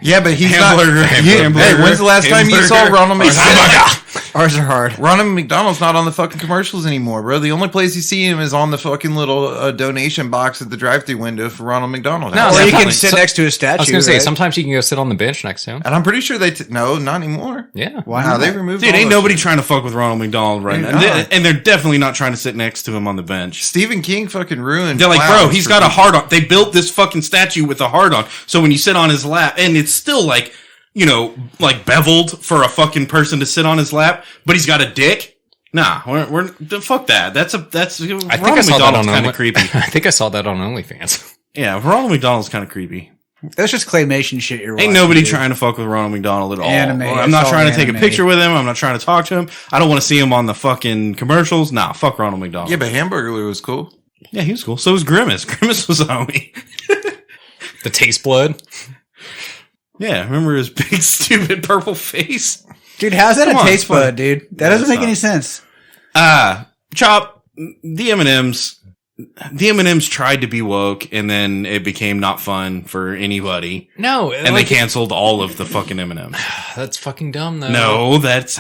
Yeah, but he's Hamburger, not. hamburger, Hey, when's the last time you saw hamburger. Ronald McDonald? Ours are hard. Ronald McDonald's not on the fucking commercials anymore, bro. The only place you see him is on the fucking little donation box at the drive-thru window for Ronald McDonald. No, House. Or you definitely. can sit So- next to a statue. I was going to say, right? sometimes you can go sit on the bench next to him. And I'm pretty sure no, not anymore. Yeah. Why Nah, not? they removed. Dude, all ain't that nobody shit. trying to fuck with Ronald McDonald right now. Ain't And they're definitely not trying to sit next to him on the bench. Stephen King fucking ruined. They're like, bro, clowns he's for got a people. hard on. They built this fucking statue with a hard on. So when you sit on his lap, and it's still like, you know, like beveled for a fucking person to sit on his lap, but he's got a dick. Nah, we're fuck that. That's I think I Ronald saw that McDonald's on kind of creepy. I think I saw that on OnlyFans. Yeah, Ronald McDonald's kind of creepy. That's just claymation shit you're watching. Ain't nobody dude. trying to fuck with Ronald McDonald at all. Anime, I'm not it's trying all to take a anime. picture with him. I'm not trying to talk to him. I don't want to see him on the fucking commercials. Nah, fuck Ronald McDonald. Yeah, but Hamburglar was cool. Yeah, he was cool. So was Grimace. Grimace was a homie. The taste blood. Yeah, remember his big stupid purple face? Dude, how's that Come a on, taste it's funny. bud, dude? That Yeah, doesn't it's make not. any sense. Chop, the M&Ms tried to be woke and then it became not fun for anybody. No, And they canceled all of the fucking M&Ms. That's fucking dumb, though. No, that's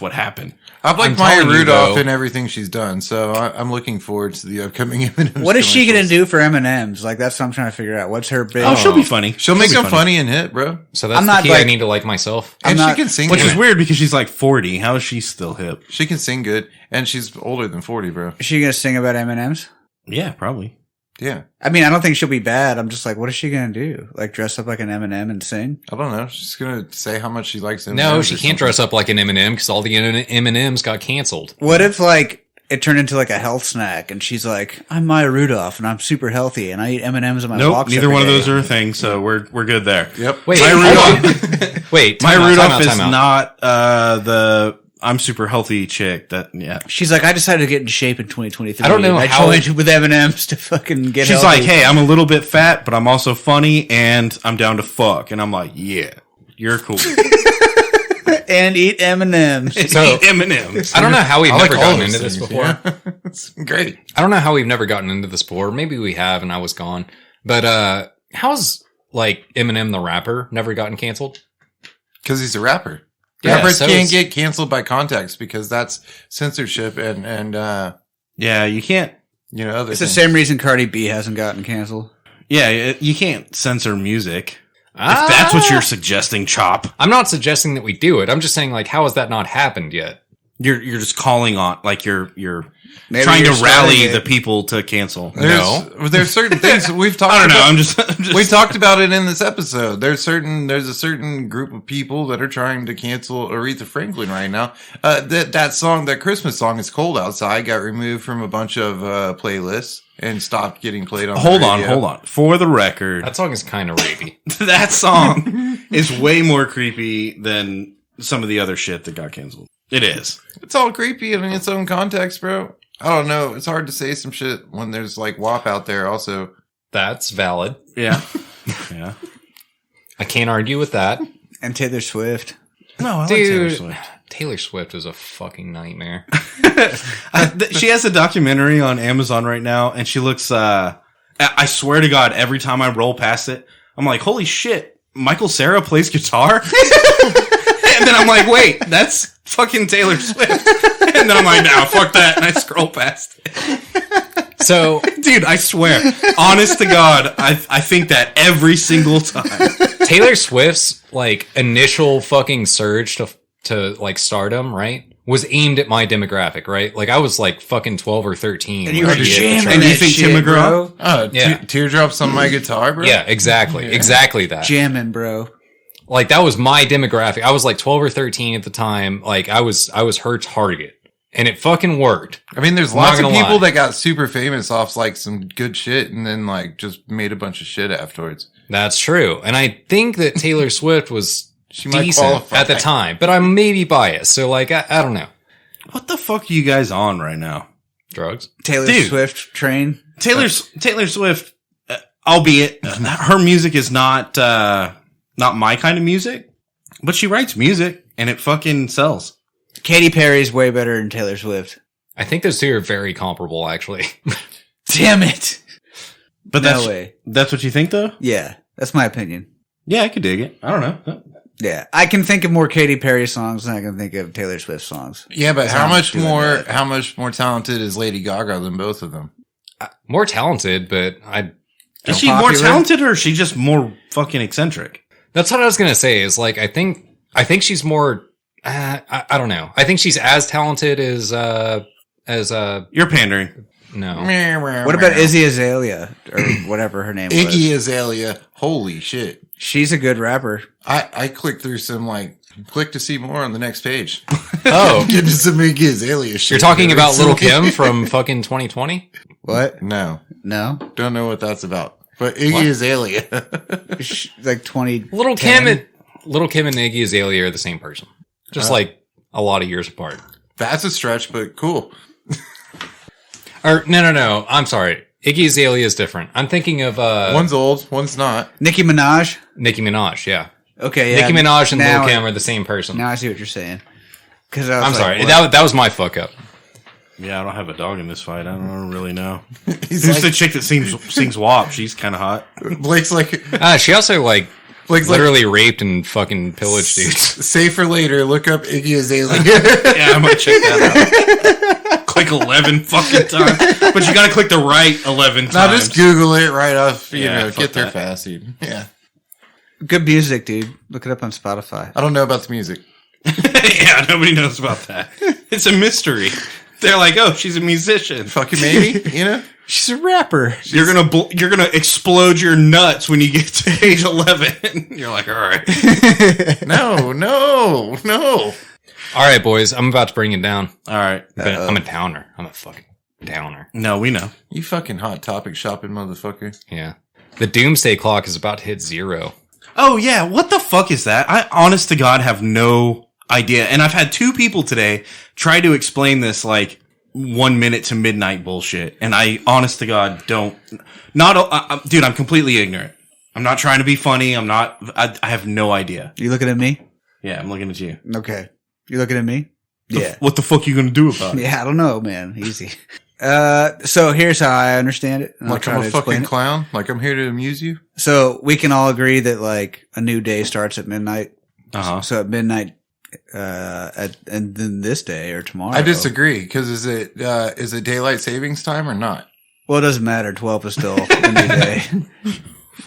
what happened. I've liked I'm Maya telling you, Rudolph though. in everything she's done, so I'm looking forward to the upcoming M&Ms. What is she gonna commercials. do for M&Ms? Like, that's what I'm trying to figure out. What's her big... Oh, she'll be funny. She'll make be them funny and hit, bro. So that's I'm the not key I like- need to like myself. And not- she can sing. Which good. is weird because she's like 40. How is she still hip? She can sing good, and she's older than 40, bro. Is she gonna sing about M&Ms? Yeah, probably. Yeah, I mean, I don't think she'll be bad. I'm just like, what is she gonna do? Like, dress up like an M&M and sing? I don't know. She's gonna say how much she likes M&Ms. No, or she can't something. dress up like an M&M because all the M&Ms got canceled. What if, like, it turned into, like, a health snack and she's like, I'm Maya Rudolph and I'm super healthy and I eat M&Ms in my Nope, box neither every one of day." those are a thing, so we're good there. Yep. Wait, Maya hold Rudolph, on. Wait, Maya time out, Rudolph time out, is time out. not the I'm super healthy chick. That yeah. She's like, I decided to get in shape in 2023. I don't know and I how- joined with M&Ms to fucking get She's healthy. like, hey, I'm a little bit fat, but I'm also funny and I'm down to fuck. And I'm like, yeah, you're cool. and eat M&Ms. So- Eat M&M's. I don't know how we've I like never all gotten those into this things, before. yeah. It's great. I don't know how we've never gotten into this before. Maybe we have, and I was gone. But how's like Eminem the rapper never gotten canceled? Because he's a rapper. Yeah, Rappers so can't is- get canceled by context because that's censorship and Yeah, you can't. you know other It's the things. same reason Cardi B hasn't gotten canceled. Yeah, you can't censor music. Ah! If that's what you're suggesting, Chop. I'm not suggesting that we do it. I'm just saying, like, how has that not happened yet? You're just calling on, like you're Maybe trying you're to rally starting the it. people to cancel. There's certain things that we've talked I don't know. about. I'm just We talked about it in this episode. There's a certain group of people that are trying to cancel Aretha Franklin right now. That song, that Christmas song, "It's Cold Outside," got removed from a bunch of playlists and stopped getting played on. hold the on, radio. hold on. For the record, That song is kind of rapey. that song is way more creepy than some of the other shit that got canceled. It is. It's all creepy in its own context, bro. I don't know. It's hard to say some shit when there's like WAP out there. Also, That's valid. Yeah. Yeah. I can't argue with that. And Taylor Swift. No, I like Taylor Dude, Swift. Taylor Swift is a fucking nightmare. She has a documentary on Amazon right now, and she looks, I swear to God, every time I roll past it, I'm like, holy shit, Michael Cera plays guitar? And then I'm like, wait, that's fucking Taylor Swift. And then I'm like, no, fuck that. And I scroll past it. So, Dude, I swear, honest to God, I think that every single time. Taylor Swift's like initial fucking surge to like stardom, right, was aimed at my demographic, right? Like I was like fucking 12 or 13. And you when were she hit the jamming chart. And you that think shit, Tim McGraw? bro. Yeah. Teardrops on my guitar, bro. Yeah, exactly. Exactly that. Jamming, bro. Like that was my demographic. I was like 12 or 13 at the time. Like I was her target. And it fucking worked. I mean, there's I'm not lots of gonna people lie. that got super famous off like some good shit and then like just made a bunch of shit afterwards. That's true. And I think that Taylor Swift was She might decent qualify. at the time, but I'm maybe biased. So like, I don't know. What the fuck are you guys on right now? Drugs. Taylor Dude. Swift train. Taylor Swift, albeit her music is not my kind of music, but she writes music and it fucking sells. Katy Perry's way better than Taylor Swift. I think those two are very comparable, actually. Damn it. But No that's way. that's what you think, though. Yeah, that's my opinion. Yeah, I could dig it. I don't know. Yeah, I can think of more Katy Perry songs than I can think of Taylor Swift songs. Yeah, but Sounds doing how much more talented is Lady Gaga than both of them? More talented, but Is she more popular? talented or is she just more fucking eccentric? that's what I was gonna say. Is like I think she's more. I don't know. I think she's as talented as You're pandering. no. What about Izzy Azalea or whatever her name Iggy was? Azalea? Holy shit! She's a good rapper. I clicked through some click to see more on the next page. Oh, Get to some Iggy Azalea shit. you're talking about Little Recently. Kim from fucking 2020? What? No, No, don't know what that's about. But Iggy Azalea. like 20. Little Kim and Iggy Azalea are the same person, just like a lot of years apart. That's a stretch, but cool. Or no. I'm sorry. Iggy Azalea is different. I'm thinking of One's old, one's not. Nicki Minaj. Nicki Minaj. Yeah, Okay, yeah. Nicki Minaj and now, Lil Kim are the same person. Now I see what you're saying. Because I'm sorry. That was my fuck up. Yeah, I don't have a dog in this fight. I don't really know. He's Who's the like, chick that sings WAP? She's kind of hot. Blake's like, She also like Blake's literally raped and fucking pillaged dudes. save for later. Look up Iggy Azalea. Yeah, I might check that out. Click 11 fucking times. But you gotta click the right 11 times. Now just Google it right off. Yeah, fuck Get there that. fast, dude. Yeah. Good music, dude. Look it up on Spotify. I don't know about the music. Yeah, nobody knows about that. It's a mystery. They're like, oh, she's a musician. Fucking maybe, you know? She's a rapper. You're gonna explode your nuts when you get to page 11. You're like, all right. No. All right, boys. I'm about to bring it down. All right. I'm a downer. I'm a fucking downer. No, we know. You fucking hot topic shopping motherfucker. Yeah. The doomsday clock is about to hit 0. Oh, yeah. What the fuck is that? I, honest to God, have no idea. And I've had 2 people today try to explain this, 1 minute to midnight bullshit. And I, honest to God, dude, I'm completely ignorant. I'm not trying to be funny. I have no idea. You looking at me? Yeah, I'm looking at you. Okay. You looking at me? Yeah. What the fuck you gonna do about it? Yeah, I don't know, man. Easy. So here's how I understand it. and I'll Like try I'm to a explain fucking it. clown? Like I'm here to amuse you? So we can all agree that a new day starts at midnight. Uh-huh. So at midnight, and then this day or tomorrow. I disagree, because is it daylight savings time or not? Well, it doesn't matter. 12 is still a new day.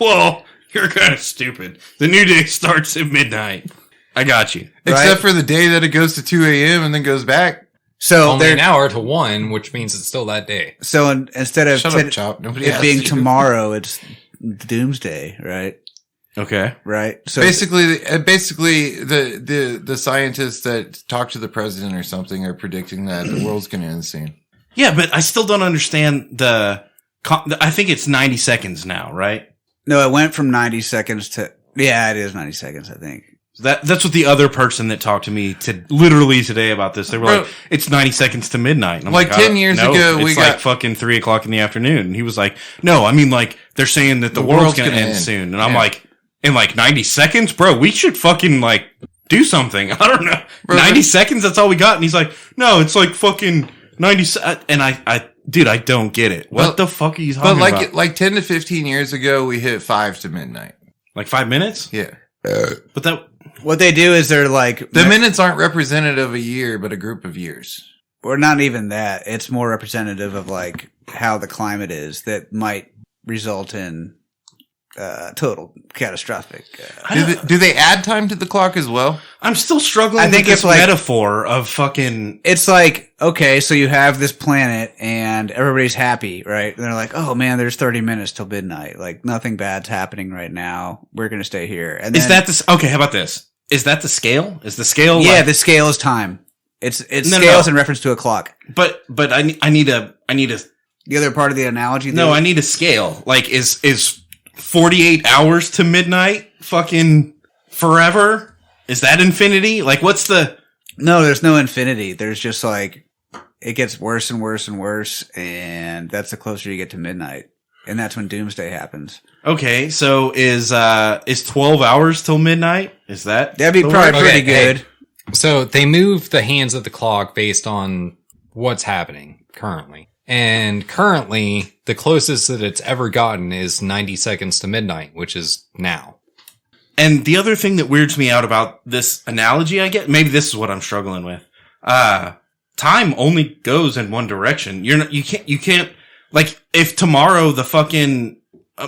Well, you're kind of stupid. The new day starts at midnight. I got you. Except for the day that it goes to 2 a.m. and then goes back. So Only an hour to 1, which means it's still that day. So instead of Shut up, Chop. Nobody it asked being you. tomorrow, it's doomsday, right? Okay. Right. So Basically, the scientists that talk to the president or something are predicting that the world's going to end soon. Yeah, but I still don't understand I think it's 90 seconds now, right? no, it went from 90 seconds to it is 90 seconds, I think. That's what the other person that talked to me literally today about this. They were Bro, like, "It's 90 seconds to midnight." And I'm like 10 years no, ago, we it's like got fucking 3 o'clock in the afternoon. And he was like, "No, I mean like they're saying that the world's gonna end soon." And I'm like, "In like 90 seconds, bro, we should fucking like do something." I don't know, Bro, 90 seconds. That's all we got. And he's like, "No, it's like fucking 90." And dude, I don't get it. What the fuck are you talking about? But like 10 to 15 years ago, we hit 5 to midnight. Like 5 minutes? Yeah. But that. What they do is they're like The minutes aren't representative of a year, but a group of years. or not even that. It's more representative of like how the climate is that might result in total catastrophic. Do they add time to the clock as well? I'm still struggling I think with this it's like- metaphor of fucking. It's like, okay, so you have this planet and everybody's happy, right? And they're like, oh man, there's 30 minutes till midnight. Like nothing bad's happening right now. We're going to stay here. And Is then, that okay? How about this? Is that the scale? Is the scale? yeah, like, the scale is time. It No, scales no. in reference to a clock. but I need a The other part of the analogy. no. I need a scale. Like is 48 hours to midnight fucking forever? Is that infinity? Like what's the? No, there's no infinity. There's just like, it gets worse and worse and worse. And that's the closer you get to midnight. And that's when doomsday happens. Okay, so is 12 hours till midnight? Is that That'd be the probably word? pretty Okay, good. So they move the hands of the clock based on what's happening currently. And currently, the closest that it's ever gotten is 90 seconds to midnight, which is now. And the other thing that weirds me out about this analogy, I get, maybe this is what I'm struggling with. Time only goes in one direction. You can't, like, if tomorrow the fucking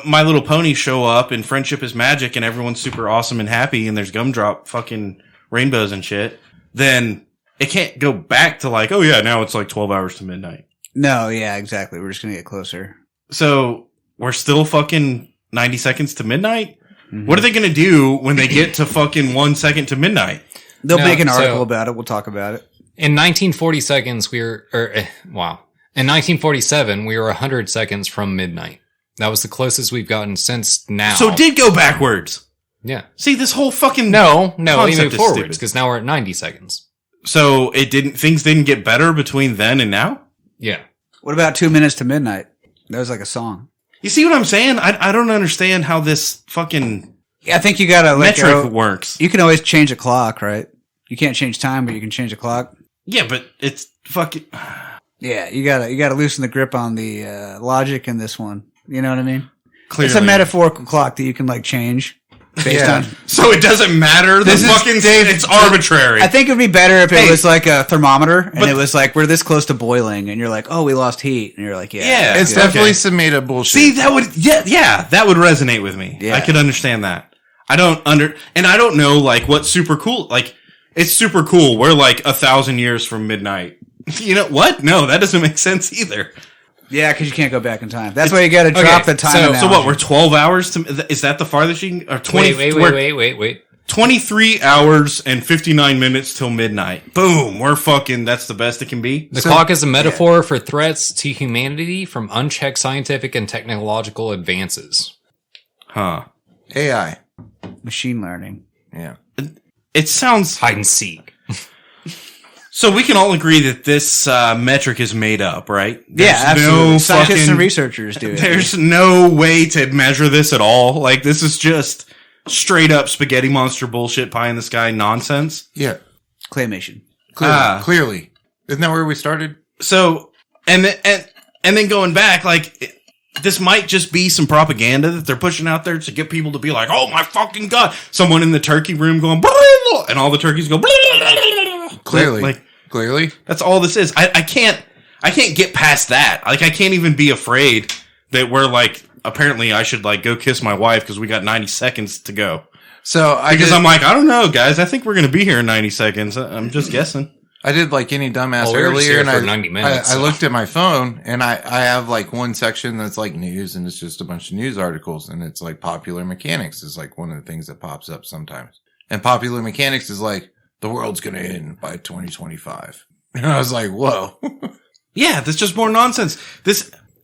My Little Pony show up and Friendship is Magic and everyone's super awesome and happy and there's gumdrop fucking rainbows and shit, then it can't go back to like, oh yeah, now it's like 12 hours to midnight. No, yeah, exactly. We're just going to get closer. So we're still fucking 90 seconds to midnight? Mm-hmm. What are they going to do when they get to fucking 1 second to midnight? They'll No, make an article so- about it. We'll talk about it. In 1940 seconds, In 1947, we were 100 seconds from midnight. That was the closest we've gotten since now. So it did go backwards. Yeah. See, this whole fucking No, we concept moved is forwards stupid. because now we're at 90 seconds. So things didn't get better between then and now? Yeah. What about 2 minutes to midnight? That was like a song. You see what I'm saying? I don't understand how this fucking Yeah, I think you got to let metric go. works. You can always change a clock, right? You can't change time, but you can change a clock. Yeah, but it's fucking Yeah, you gotta loosen the grip on the logic in this one. You know what I mean? clearly. It's a metaphorical clock that you can like change based on. So it doesn't matter. This is It's arbitrary. I think it'd be better if it Hey. was like a thermometer and But- it was like we're this close to boiling, and you're like, oh, we lost heat, and you're like, yeah, Yeah. It's Okay. definitely some made up bullshit. See, that would that would resonate with me. Yeah. I could understand that. I don't know like what's super cool. Like it's super cool. We're like 1,000 years from midnight. You know what? No, that doesn't make sense either. yeah, because you can't go back in time. That's why you got to drop the time. so analogy. So what? We're 12 hours to. Is that the farthest you can? Or 20? Wait. 23 hours and 59 minutes till midnight. Boom. We're fucking. That's the best it can be. The clock is a metaphor for threats to humanity from unchecked scientific and technological advances. Huh. AI. machine learning. Yeah. It sounds. Hide and seek. So we can all agree that this metric is made up, right? Yeah, absolutely. No Scientists fucking, and researchers do it. There's no way to measure this at all. Like this is just straight up spaghetti monster bullshit, pie in the sky nonsense. Yeah. claymation. Clearly. Isn't that where we started? So and then going back, like this might just be some propaganda that they're pushing out there to get people to be like, "Oh my fucking god!" Someone in the turkey room going, and all the turkeys go. Clearly. Like Clearly. that's all this is. I can't get past that. Like I can't even be afraid that we're like. Apparently, I should like go kiss my wife because we got 90 seconds to go. So I'm like, I don't know, guys. I think we're going to be here in 90 seconds. I'm just guessing. I did like any dumbass Well, we were just earlier, here and for 90 minutes, I so. looked at my phone, and I have like one section that's like news, and it's just a bunch of news articles, and it's like popular mechanics is like one of the things that pops up sometimes. And popular mechanics is like, the world's going to end by 2025. And I was like, whoa. Yeah, that's just more nonsense.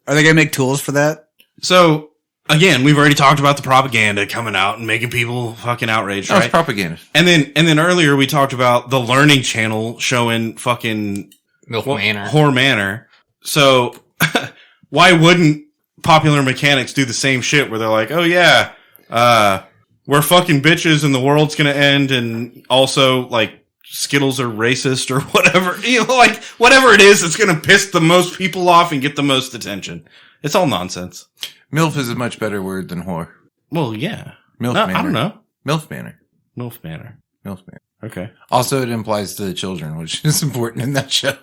Are they gonna make tools for that? So, again, we've already talked about the propaganda coming out and making people fucking outraged, That was right? propaganda. And then earlier we talked about the Learning Channel showing fucking Milk Manor. Whore Manor. So why wouldn't popular mechanics do the same shit where they're like, oh yeah, we're fucking bitches and the world's gonna end, and also like Skittles are racist or whatever, like whatever it is that's gonna piss the most people off and get the most attention. It's all nonsense. MILF is a much better word than whore. Well, yeah. MILF No, Manor. I don't know. MILF Manor. MILF Manor. MILF Manor. Okay. Also, it implies to the children, which is important in that show.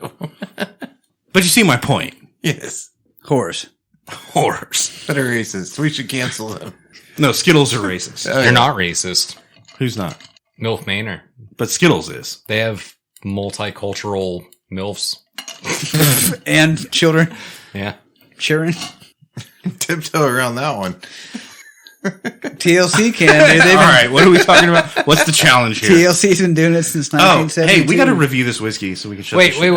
But you see my point. Yes. Horse. Horrors. That are racist. We should cancel them. No, Skittles are racist. Oh, They're not racist. Who's not? MILF Manor. But Skittles is. They have multicultural MILFs. And children. Yeah. Children. Tiptoe around that one. TLC can, dude. All right, what are we talking about? What's the challenge here? TLC's been doing it since Oh, 1972. hey, we got to review this whiskey so we can shut this shit down.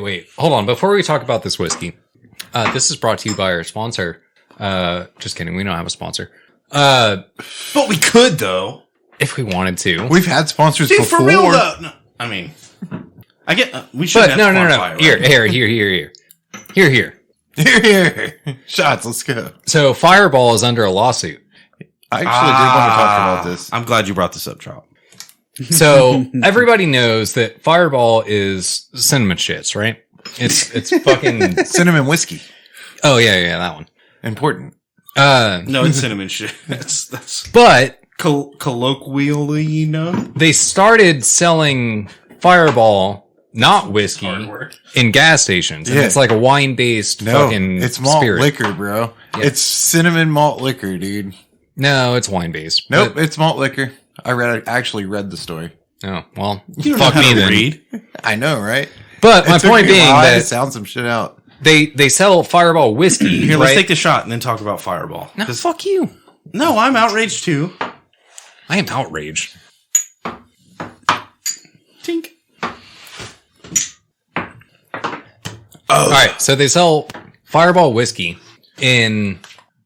Wait. Hold on. Before we talk about this whiskey, this is brought to you by our sponsor. Just kidding. We don't have a sponsor. But we could, though. If we wanted to. We've had sponsors Dude, before. for real, though. No, I mean, I get, we should But have no. Spotify, Here. Here. Shots, let's go. So Fireball is under a lawsuit. I actually did want to talk about this. I'm glad you brought this up, Charles. So everybody knows that Fireball is cinnamon shits, right? It's fucking. Cinnamon whiskey. Oh yeah, that one. Important. No, it's cinnamon shit. That's But colloquially known. they started selling Fireball, not whiskey, Hard work. in gas stations. And Yeah. it's like a wine-based No, fucking it's malt spirit. liquor, bro. It's cinnamon malt liquor, dude. No, it's wine-based. Nope, But- it's malt liquor. I actually read the story. oh, well, You don't fuck know how me to then. read. I know, right? But my It took point me a being while to that sound some shit out. they sell Fireball whiskey, Here, right? let's take the shot and then talk about Fireball. No, fuck you. No, I'm outraged too. I am outraged. Tink. All right, so they sell Fireball whiskey in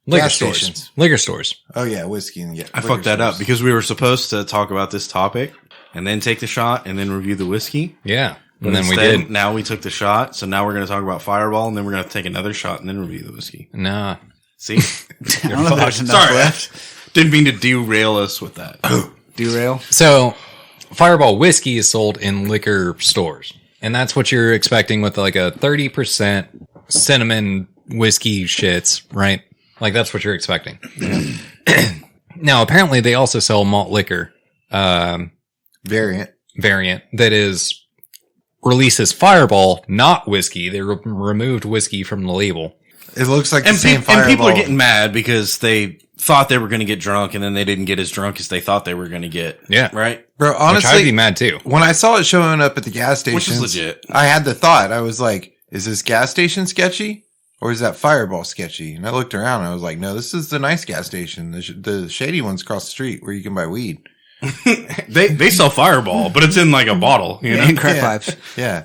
liquor Gas stores. stations. Liquor stores. Oh yeah, whiskey and I fucked that up because we were supposed to talk about this topic and then take the shot and then review the whiskey. Yeah. But And then we instead, did. Now we took the shot, so now we're going to talk about Fireball, and then we're going to take another shot and then review the whiskey. Nah. See? I don't know if there's enough Sorry, left. didn't mean to derail us with that. Derail. So, Fireball whiskey is sold in liquor stores. And that's what you're expecting with like a 30% cinnamon whiskey shits, right? Like that's what you're expecting. Now, apparently they also sell malt liquor, variant. variant that is releases Fireball, not whiskey. They removed whiskey from the label. It looks like And, the same and people are Fireball. getting mad because they thought they were going to get drunk, and then they didn't get as drunk as they thought they were going to get. Yeah. Right? Bro, Which I'd be honestly, mad too. when I saw it showing up at the gas Which station, is legit. I had the thought. I was like, is this gas station sketchy? Or is that Fireball sketchy? And I looked around and I was like, no, this is the nice gas station. The shady one's across the street where you can buy weed. They sell Fireball, but it's in like a bottle. You know? And crack Yeah. pipes. Yeah.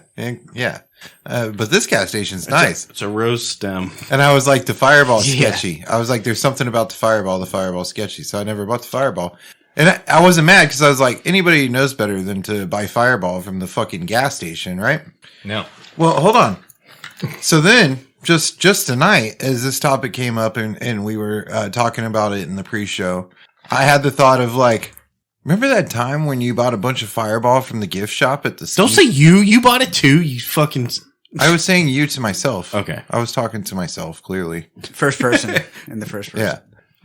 Yeah. But this gas station's nice. It's a rose stem. And I was like, the Fireball's Yeah. sketchy. I was like, there's something about the Fireball's sketchy. So I never bought the Fireball. And I wasn't mad because I was like, anybody knows better than to buy Fireball from the fucking gas station, right? No. Well, hold on. So then, just tonight, as this topic came up and we were talking about it in the pre-show, I had the thought of like, remember that time when you bought a bunch of Fireball from the gift shop at the Don't say you. You bought it too. You fucking. I was saying you to myself. Okay. I was talking to myself, clearly. First person. In the first person. Yeah.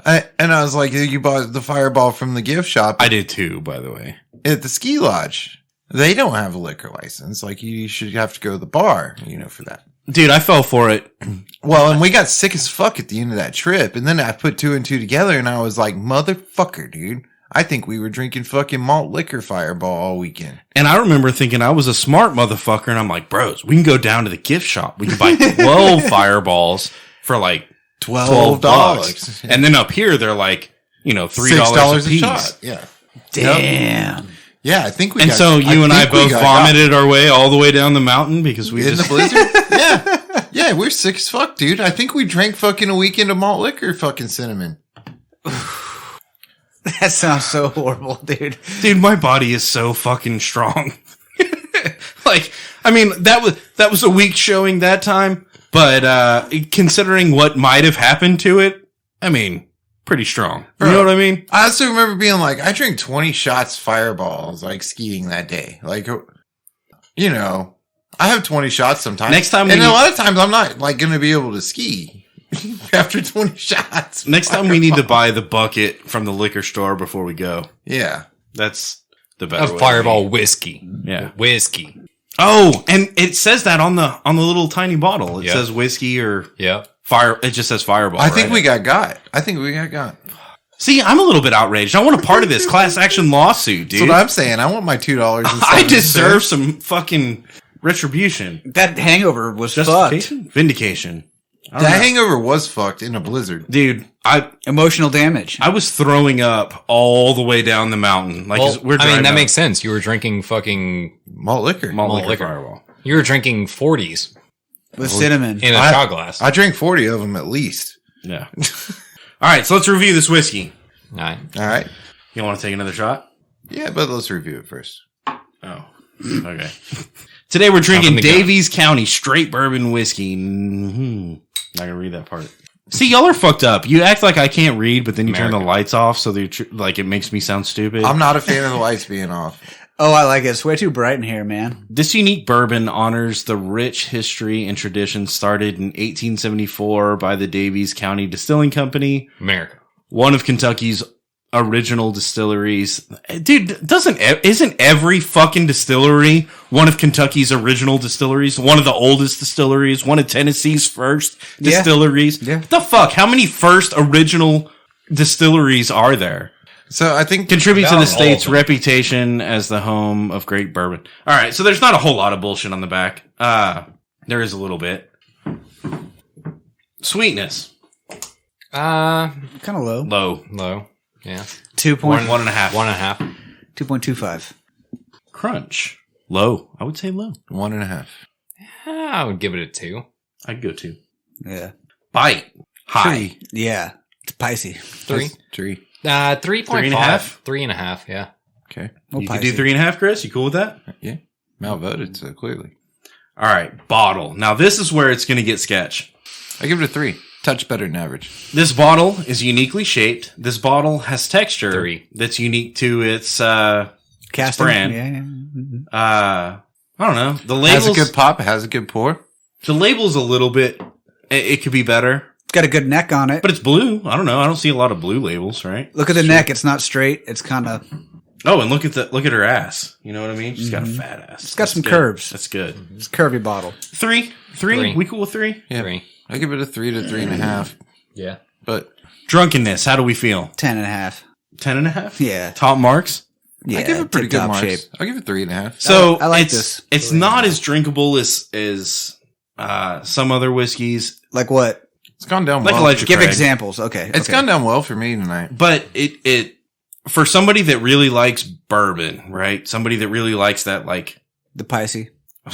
I was like, you bought the Fireball from the gift shop I did too, by the way. at the ski lodge. They don't have a liquor license. Like, you should have to go to the bar, for that. Dude, I fell for it. Well, and we got sick as fuck at the end of that trip. And then I put two and two together and I was like, motherfucker, dude. I think we were drinking fucking malt liquor Fireball all weekend. And I remember thinking I was a smart motherfucker, and I'm like, bros, we can go down to the gift shop. We can buy 12 Fireballs for like $12. And then up here, they're like, $3 a piece. shot. Yeah. Damn. Yep. Yeah, I think we And got, so you and I think we both got vomited our way all the way down the mountain because we in just the blizzard. Yeah. Yeah, we're sick as fuck, dude. I think we drank fucking a weekend of malt liquor fucking cinnamon. That sounds so horrible, dude. Dude, my body is so fucking strong. Like, I mean, that was a weak showing that time, but considering what might have happened to it, I mean, pretty strong. You know what I mean? I also remember being like, I drank 20 shots Fireballs, like skiing that day. Like, I have 20 shots sometimes. Next time and a lot of times I'm not like going to be able to ski after 20 shots. Next time we need to buy the bucket from the liquor store before we go. Yeah. That's the better way. Fireball whiskey. Yeah. Whiskey. Oh, and it says that on the little tiny bottle. It Yep. says whiskey or Yep. fire. It just says Fireball. I think right? we got. I think we got. See, I'm a little bit outraged. I want a part of this class action lawsuit, dude. That's what I'm saying. I want my $2. I deserve some fucking retribution. That hangover was fucked. Justification? Vindication. I don't That know. hangover was fucked in a blizzard. Dude, Emotional damage. I was throwing up all the way down the mountain. Like, Well, we're I mean, driving that up makes sense. You were drinking fucking Malt liquor. malt liquor liquor. Fireball. You were drinking 40s With cinnamon. in a shot glass. I drank 40 of them at least. Yeah. All right, so let's review this whiskey. All right. All right. You want to take another shot? Yeah, but let's review it first. Oh, okay. Today we're drinking Top of the gun. Davies County straight bourbon whiskey. Not gonna read that part. See, y'all are fucked up. You act like I can't read, but then you turn the lights off, so like it makes me sound stupid. I'm not a fan of the lights being off. Oh, I like it. It's way too bright in here, man. This unique bourbon honors the rich history and tradition started in 1874 by the Davies County Distilling Company, America. one of Kentucky's original distilleries. Dude, isn't every fucking distillery one of Kentucky's original distilleries? One of the oldest distilleries? One of Tennessee's first distilleries? Yeah. What the fuck? How many first original distilleries are there? So I think Contribute to Not the all state's of them. reputation as the home of great bourbon. All right, so there's not a whole lot of bullshit on the back. There is a little bit. Sweetness, Kind of low. low. Yeah. 2.1. 1.5. 1.5. 2.25. Crunch, low. I would say low. 1.5. I would give it a 2. I'd go 2. Yeah. Bite, high. Yeah. It's pricey. 3. 3. 3.5. 3.5? 3.5, yeah. Okay. Well, You could do 3.5, Chris. You cool with that? Yeah. Outvoted, so clearly. All right, bottle. Now this is where it's going to get sketch. I give it a 3. Touch better than average. This bottle is uniquely shaped. This bottle has texture 3. that's unique to its Casting. brand. Yeah. I don't know. The Has label's a good pop. Has a good pour. the label's a little bit. It could be better, It's got a good neck on it. but it's blue. I don't know. I don't see a lot of blue labels, right? Look at the neck. It's not straight. It's kind of. Oh, and look at her ass. You know what I mean? She's got a fat ass. It's got some good. curves. That's good. It's a curvy bottle. Three. Three. We cool with 3? Yeah. 3. I give it a 3 to 3.5. Yeah. But Drunkenness. How do we feel? 10.5. 10.5. Yeah. Top marks. Yeah. I give it pretty good tip-top marks. I'll give it 3.5. So I like it's, this. It's not as drinkable as some other whiskeys. Like what? It's gone down Like well. Elijah Give Craig. examples. Okay. It's okay. gone down well for me tonight. But it for somebody that really likes bourbon, right? Somebody that really likes that, like, The Pisces. I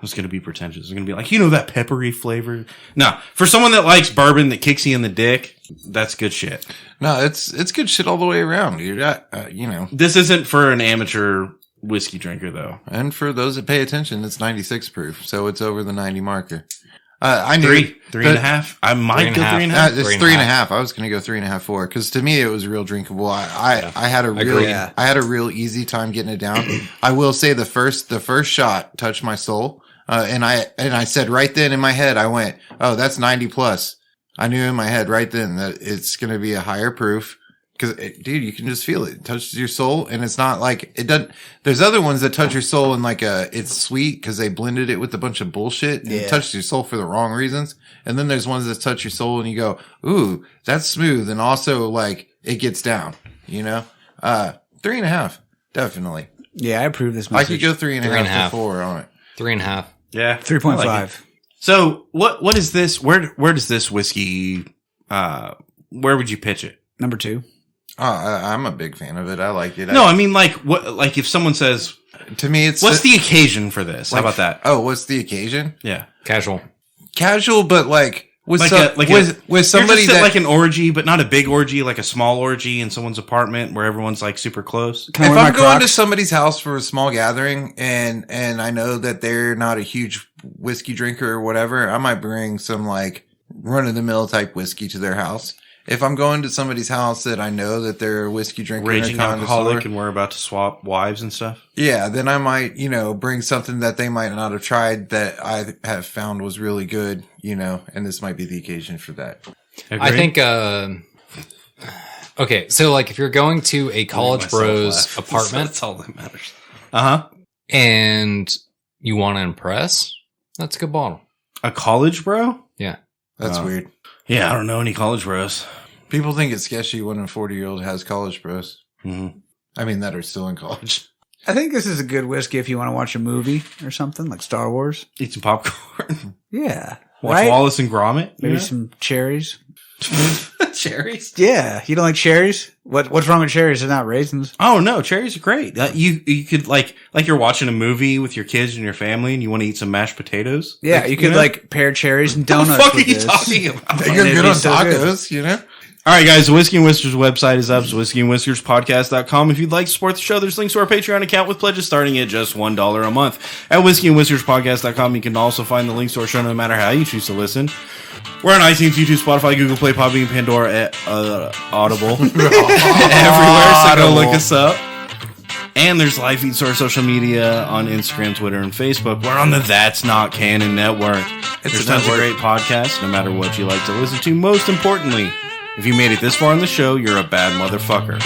was gonna be pretentious. I was gonna be like, that peppery flavor. No, for someone that likes bourbon that kicks you in the dick, that's good shit. No, it's good shit all the way around, dude. This isn't for an amateur whiskey drinker, though. And for those that pay attention, it's 96 proof, so it's over the 90 marker. I knew 3.5. I might go 3.5. It's 3.5. I was going to go 3.5, 4 because to me it was real drinkable. I had a real agree. I had a real easy time getting it down. I will say the first shot touched my soul, and I said right then in my head I went, oh, that's 90 plus. I knew in my head right then that it's going to be a higher proof. Cause dude, you can just feel it. It touches your soul, and it's not like it doesn't. There's other ones that touch your soul and like it's sweet because they blended it with a bunch of bullshit. And it touches your soul for the wrong reasons. And then there's ones that touch your soul and you go, ooh, that's smooth. And also like it gets down, you know? 3.5. Definitely. Yeah, I approve this I message. could go 3.5 3.5. to 4 on it. 3.5. Yeah. 3.5. I like it. So what is this? Where does this whiskey, where would you pitch it? Number 2. I'm a big fan of it. I like it. No, I mean like if someone says, To me, it's what's the occasion for this? How like- about that? Oh, what's the occasion? Yeah. Casual. Casual, but like with with You're somebody just at that like an orgy, but not a big orgy, like a small orgy in someone's apartment where everyone's like super close. Can I if wear my I'm going to Crocs? somebody's house for a small gathering and I know that they're not a huge whiskey drinker or whatever, I might bring some like run of the mill type whiskey to their house. If I'm going to somebody's house that I know that they're a whiskey drinker, Raging and a connoisseur, alcoholic, and we're about to swap wives and stuff. yeah, then I might, bring something that they might not have tried that I have found was really good, and this might be the occasion for that. Agree? I think, okay, so like if you're going to a college Myself bros laugh. apartment That's all that matters. Uh-huh. and you want to impress, that's a good bottle. A college bro? Yeah. That's Oh. weird. Yeah, I don't know any college bros. People think it's sketchy when a 40-year-old has college bros. Mm-hmm. I mean, that are still in college. I think this is a good whiskey if you want to watch a movie or something like Star Wars. Eat some popcorn. Yeah. Watch right? Wallace and Gromit. Maybe Yeah. some cherries. Cherries. Yeah. You don't like cherries? What's wrong with cherries? They're not raisins. Oh no, cherries are great. You could like you're watching a movie with your kids and your family, and you want to eat some mashed potatoes. Yeah, Like, you could like pair cherries and donuts. What the fuck are with you this. talking about? They're good it'd on be so good. tacos, All right, guys, the Whiskey and Whiskers website is up. It's whiskeyandwhiskerspodcast.com. If you'd like to support the show, there's links to our Patreon account with pledges starting at just $1 a month. At whiskeyandwhiskerspodcast.com, you can also find the links to our show no matter how you choose to listen. We're on iTunes, YouTube, Spotify, Google Play, Podbean, Pandora, Audible. Everywhere, so go look us up. And there's live feeds to our social media on Instagram, Twitter, and Facebook. We're on the That's Not Canon Network. There's a tons of network. great podcasts, no matter what you like to listen to. Most importantly, if you made it this far in the show, you're a bad motherfucker.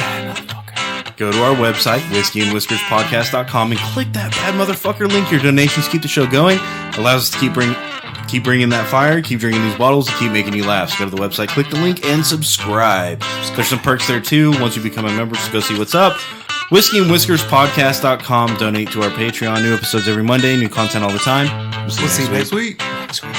Go to our website, whiskeyandwhiskerspodcast.com, and click that bad motherfucker link. Your donations keep the show going. Allows us to keep bringing that fire, keep drinking these bottles, and keep making you laugh. So go to the website, click the link, and subscribe. There's some perks there, too. Once you become a member, just go see what's up. whiskeyandwhiskerspodcast.com. Donate to our Patreon. New episodes every Monday. New content all the time. We'll see you next week. Next week.